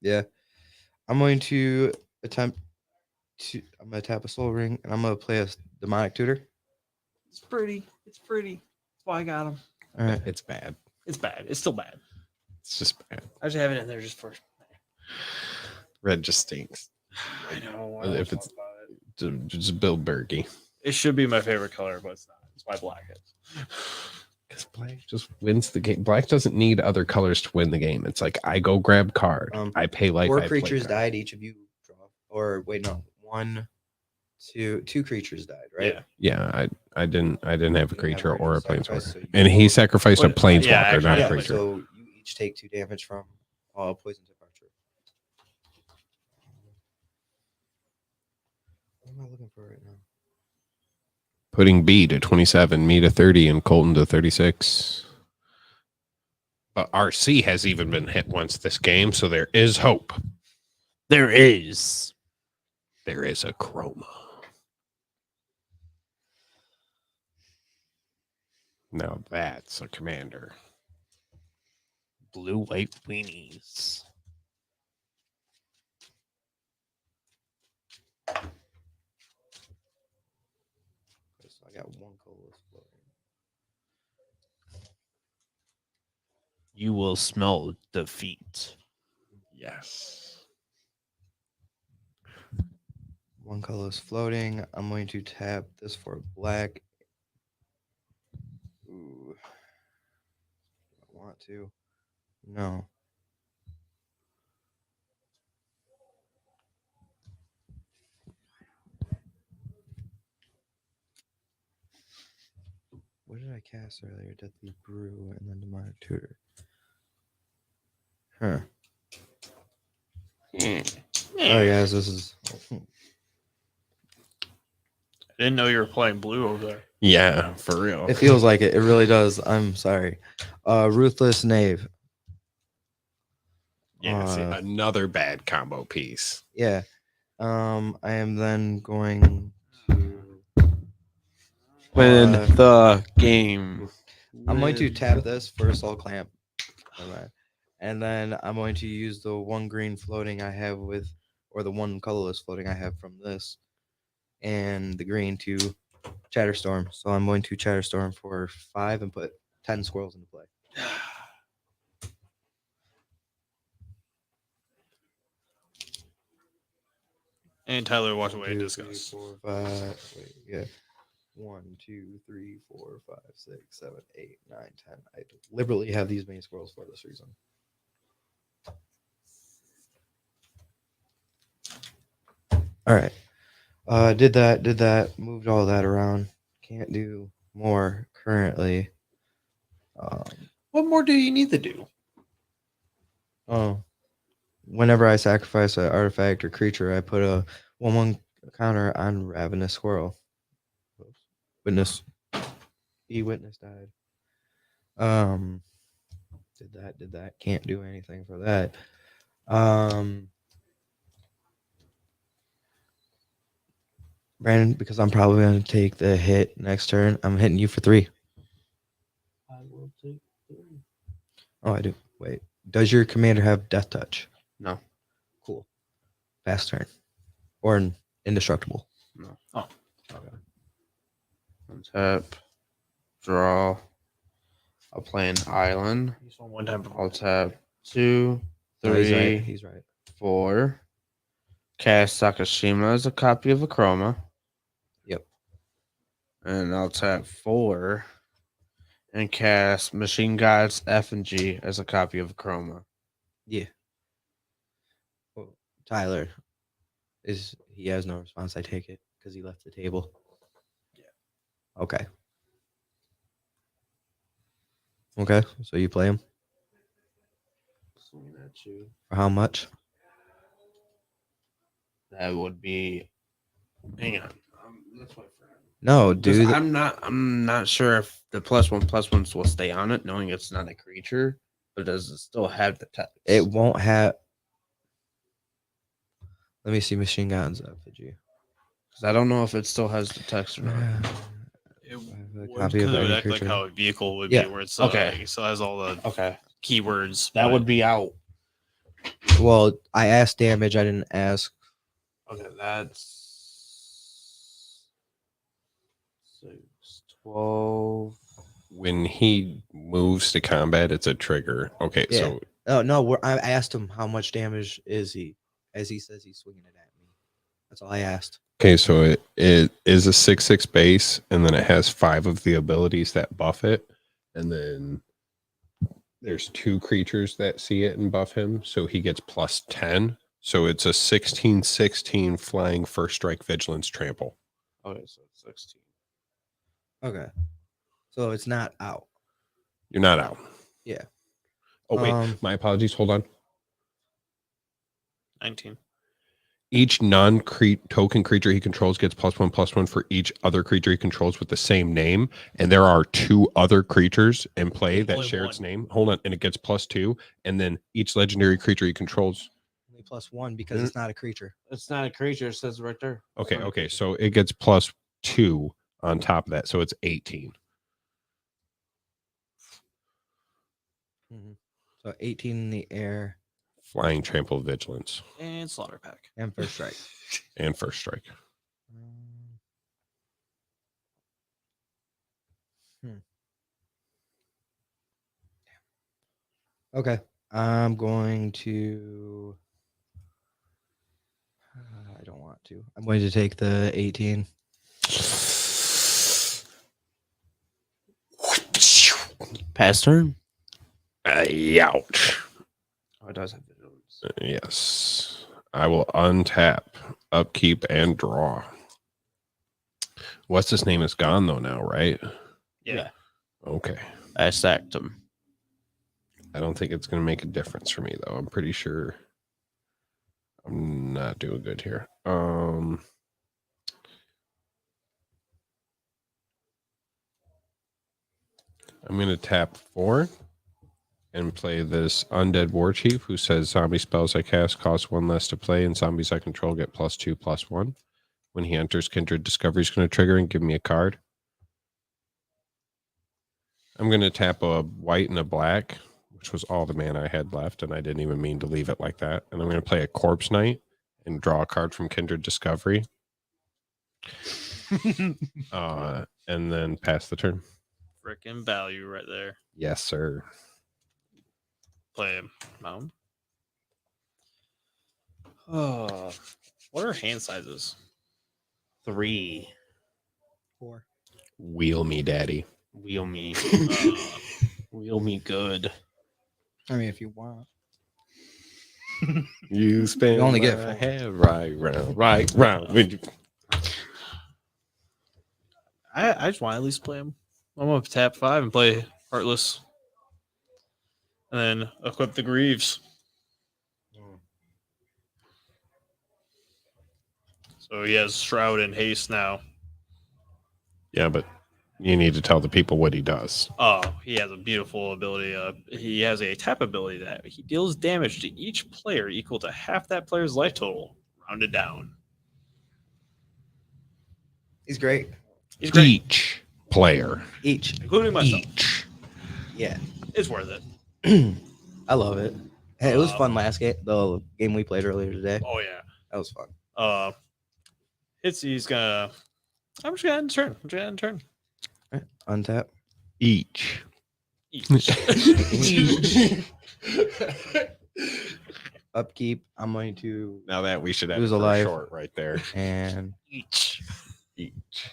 Yeah. I'm going to attempt to. I'm going to tap a Soul Ring, and I'm going to play a Demonic Tutor. It's pretty. It's pretty. That's why I got him. All right. It's bad. It's bad. It's still bad. It's just bad. I just have it in there just for. Red just stinks. I know. If it's- Just Bill Berkey. It should be my favorite color, but it's not. It's my black is. Because black just wins the game. Black doesn't need other colors to win the game. It's like I go grab card. I pay life. 4 I play creatures card. died. Each of you draw. Or wait, no. 1, 2 creatures died, right? Yeah, I didn't have a You didn't have creature or a sacrifice, planeswalker. so you And he both- sacrificed a What- planeswalker, yeah, actually, not Yeah, a creature. so you each take 2 damage from poison tip archer. What am I looking for right now? Putting B to 27, me to 30, and Colton to 36. But RC has even been hit once this game, so there is hope. There is. There is a chroma. Now that's a commander. Blue white weenies. Okay, so I got 1 colorless floating. You will smell defeat. Yes. 1 colorless floating. I'm going to tap this for black. Ooh. I want to. No. What did I cast earlier? Deadly Brew and then Demonic Tutor. Huh. Hmm. Oh, guys, this is. I didn't know you were playing blue over there. Yeah, for real. It feels like it. It really does. I'm sorry. Ruthless Knave. Yeah, see, Uh, another bad combo piece. Yeah. I am then going to. Win Uh, the game. I'm going to Win tap the- this for Soul Clamp. And then I'm going to use the 1 green floating I have with, or the 1 colorless floating I have from this, and the green to Chatterstorm. So I'm going to Chatterstorm for 5 and put 10 squirrels into play. And Tyler walked 1, away and 2, 3, discussed. 4, 5. Wait, yeah. 1, 2, 3, 4, 5, 6, 7, 8, 9, 10. I deliberately have these many squirrels for this reason. All right. Did that, moved all that around. Can't do more currently. What more do you need to do? Whenever I sacrifice an artifact or creature, I put a 1/1 counter on Ravenous Squirrel. Witness. Witness died. Did that. Can't do anything for that. Brandon, because I'm probably going to take the hit next turn, I'm hitting you for 3. I will take 3. Oh, I do. Wait. Does your commander have death touch? No. Cool. Fast turn. Or indestructible. No. Oh. Okay. Untap. Draw. I'll play an island. He's on one time before. I'll tap 2, No, 3, he's right. 4. Cast Sakashima as a copy of Akroma. Yep. And I'll tap 4 and cast Machine God's F and G as a copy of Akroma. Yeah. Well, Tyler he has no response. I take it because he left the table. Yeah. Okay. Okay. So you play him Swing at you. for how much? That would be. Hang on. Let's wait for him. No, dude. I'm not sure if the +1/+1s will stay on it, knowing it's not a creature, but does it still have the text? It won't have. Let me see Machine Guns effigy. Because I don't know if it still has the text or not. It A would copy of kind of any act like creature. how a vehicle would Yeah. be, where it's Okay. like, it still has all the Okay, keywords. that but would be out. Well, I asked damage. I didn't ask. Okay, that's 6, 12. When he moves to combat, it's a trigger. Okay, Yeah. so Oh no, I asked him how much damage is he, as he says he's swinging it at me. That's all I asked. it is a 6/6 base, and then it has 5 of the abilities that buff it, and then there's 2 creatures that see it and buff him, so he gets +10. So it's a 16/16 flying first strike vigilance trample. Okay, so it's 16. Okay, so it's not out. You're not out. Yeah. Oh wait, my apologies. Hold on. 19. Each non-token creature he controls gets +1/+1 for each other creature he controls with the same name. And there are 2 other creatures in play that Only share its one. name. Hold on, and it gets +2. And then each legendary creature he controls. Only +1 because it's not a creature. It's not a creature. It says right there. It's not a Okay, creature. so it gets +2 on top of that, so it's 18. So 18 in the air Flying trample vigilance And slaughter pack. and first strike. and first strike. Okay, I'm going to. I don't want to. I'm going to take the 18. Pass turn. Ouch. Oh, it does have vigilance. Yes. I will untap, upkeep, and draw. What's his name is gone though now, right? Yeah. Okay. I sacked him. I don't think it's going to make a difference for me though. I'm pretty sure I'm not doing good here. I'm going to tap 4 and play this Undead War Chief who says zombie spells I cast cost 1 less to play and zombies I control get +2/+1. When he enters, Kindred Discovery is going to trigger and give me a card. I'm going to tap a white and a black, which was all the mana I had left, and I didn't even mean to leave it like that. And I'm going to play a Corpse Knight and draw a card from Kindred Discovery. And then pass the turn. Frickin' value right there. Yes, sir. Play him. Mound. Oh, what are hand sizes? 3. 4. Wheel me, daddy. Wheel me. Uh, Wheel me good. I mean, if you want. You spin You only get my 4. head right round. I just want to at least play him. I'm going to tap 5 and play Heartless. And then equip the Greaves. So he has Shroud and Haste now. Yeah, but you need to tell the people what he does. Oh, he has a beautiful ability. He has a tap ability that he deals damage to each player equal to half that player's life total, rounded down. He's great. He's great, Each player. Each. including myself. Each. Yeah. It's worth it. I love it. Hey, it was fun last game. The game we played earlier today. Oh yeah. That was fun. He's gonna. I'm just gonna end turn. I'm just gonna end turn. All right, untap. Each. Upkeep. I'm going to Now that we should have Who's it for a alive? short right there. and Each. Each.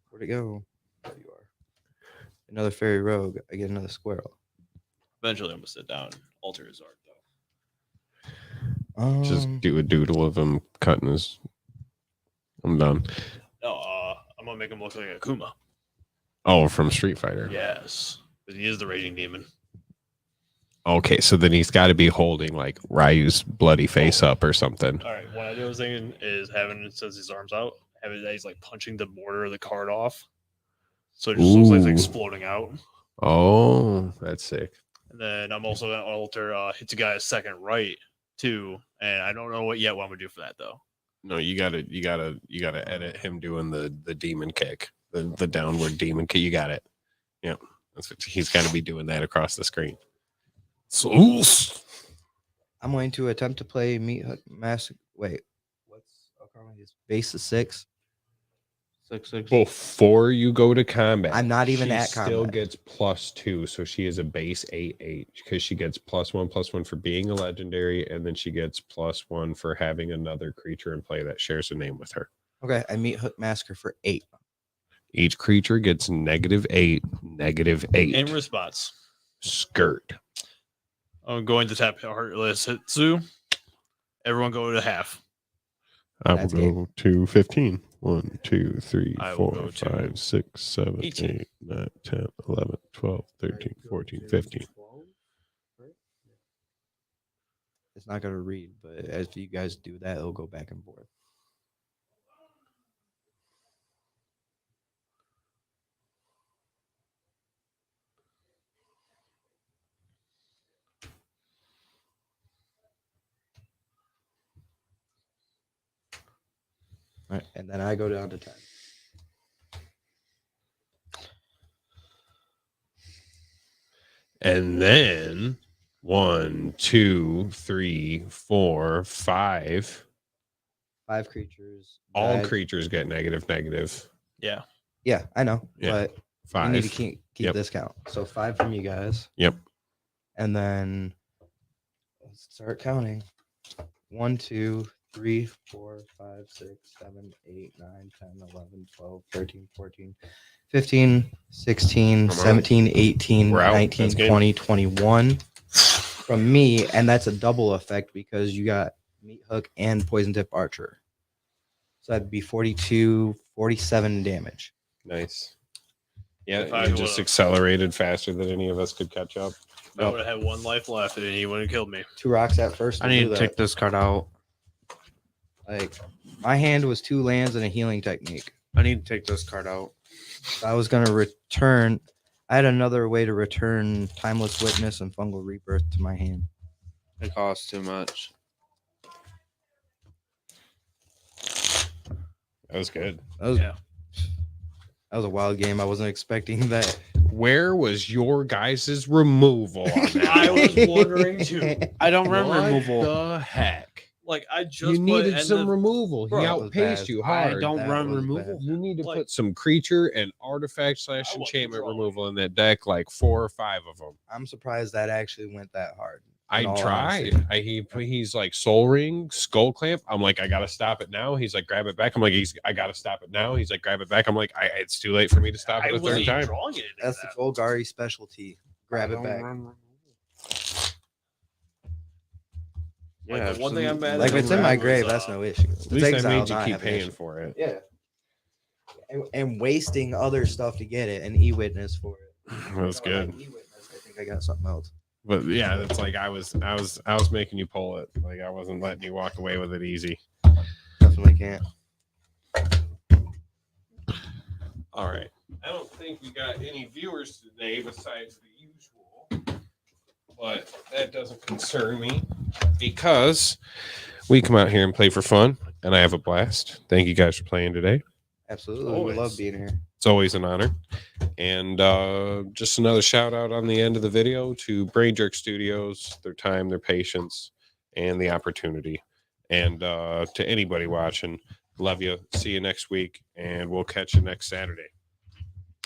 where'd it go? There you are. Another fairy rogue. I get another squirrel. Eventually, I'm gonna sit down and alter his art though. Just do a doodle of him cutting his. I'm done. No, I'm gonna make him look like a Kuma. Oh, from Street Fighter. Yes, but he is the raging demon. Okay, so then he's got to be holding like Ryu's bloody face up or something. All right, what I was thinking is having it says his arms out, having that he's like punching the border of the card off, so it just looks like it's Ooh. exploding out. Oh, that's sick. And then I'm also gonna alter Hitsugai's second right too, and I don't know what I'm gonna do for that though. No, you gotta edit him doing the demon kick, the downward demon kick. You got it. Yep, that's what he's got to be doing that across the screen. So, I'm going to attempt to play Meat Hook Master. Wait, what's his base is 6. 6/6. before you go to combat, I'm not even she at still combat. gets +2, so she is a base 8/8 because she gets +1/+1 for being a legendary, and then she gets +1 for having another creature in play that shares a name with her. Okay, I Meat Hook Masker for 8. Each creature gets -8, -8. In response, Skirt. I'm going to tap Heartless Hitsu. Everyone go to half. I will That's go to 15. 1, 2, 3, I will 4, go to 5, 6, 7, 18. 8, 9, 10, 11, 12, 13, 14, 15. It's not going to read, but if you guys do that, it'll go back and forth. All right, and then I go down to 10. And then 1, 2, 3, 4, 5. 5 creatures. All died. creatures get -. Yeah. Yeah, I know, Yeah, but 5. you need to keep Yep. this count. So 5 from you guys. Yep. And then let's start counting. 1, 2, 3, 4, 5, 6, 7, 8, 9, 10, 11, 12, 13, 14, 15, 16, Come on. 17, 18, We're out. 19, That's game. 20, 21 from me. And that's a double effect because you got Meat Hook and Poison Tip Archer. So that'd be 42, 47 damage. Nice. Yeah, If I you just would've- accelerated faster than any of us could catch up. I would have had 1 life left, and he wouldn't have killed me. 2 rocks at first. I to need do to that. take this card out. Like my hand was 2 lands and a healing technique. I need to take this card out. So I was gonna return. I had another way to return Timeless Witness and Fungal Rebirth to my hand. It costs too much. That was good. That was, Yeah. that was a wild game. I wasn't expecting that. Where was your guys' removal on that? I was wondering too. I don't remember What removal. the heck? Like I just You put needed end some of- removal. He Bro, that was outpaced bad. you I hard. don't That run was removal. bad. You need to Like- put some creature and artifact / I wasn't enchantment drawing. removal in that deck, like 4 or 5 of them. I'm surprised that actually went that hard. I in all tried. honesty. He's like Soul Ring, Skull Clamp. I'm like, I gotta stop it now. He's like, grab it back. I'm like, I gotta stop it now. He's like, grab it back. I'm like, it's too late for me to stop I it a wasn't third even time. drawing it. That's the Golgari specialty. Grab it back. Like, the one thing I'm mad at Like if it's in my was, grave, that's no issue. At least I made you keep paying for it. Yeah. And wasting other stuff to get it, and e-witness for it. That's good. Like e-witness, I think I got something else. But yeah, that's like I was making you pull it. Like I wasn't letting you walk away with it easy. Definitely can't. All right. I don't think we got any viewers today besides the usual, but that doesn't concern me because We come out here and play for fun, and I have a blast. Thank you guys for playing today. Absolutely. We love Always. being here. It's always an honor. And just another shout out on the end of the video to Brain Jerk Studios, their time, their patience, and the opportunity. And to anybody watching, love you. See you next week, and we'll catch you next Saturday.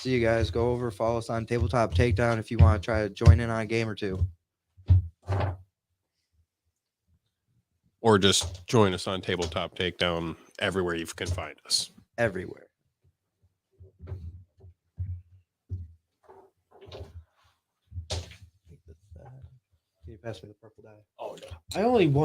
See you guys. Go over, follow us on Tabletop Takedown if you want to try to join in on a game or two. Or just join us on Tabletop Takedown everywhere you can find us. Everywhere. Can you pass me the purple die? Oh, no. I only want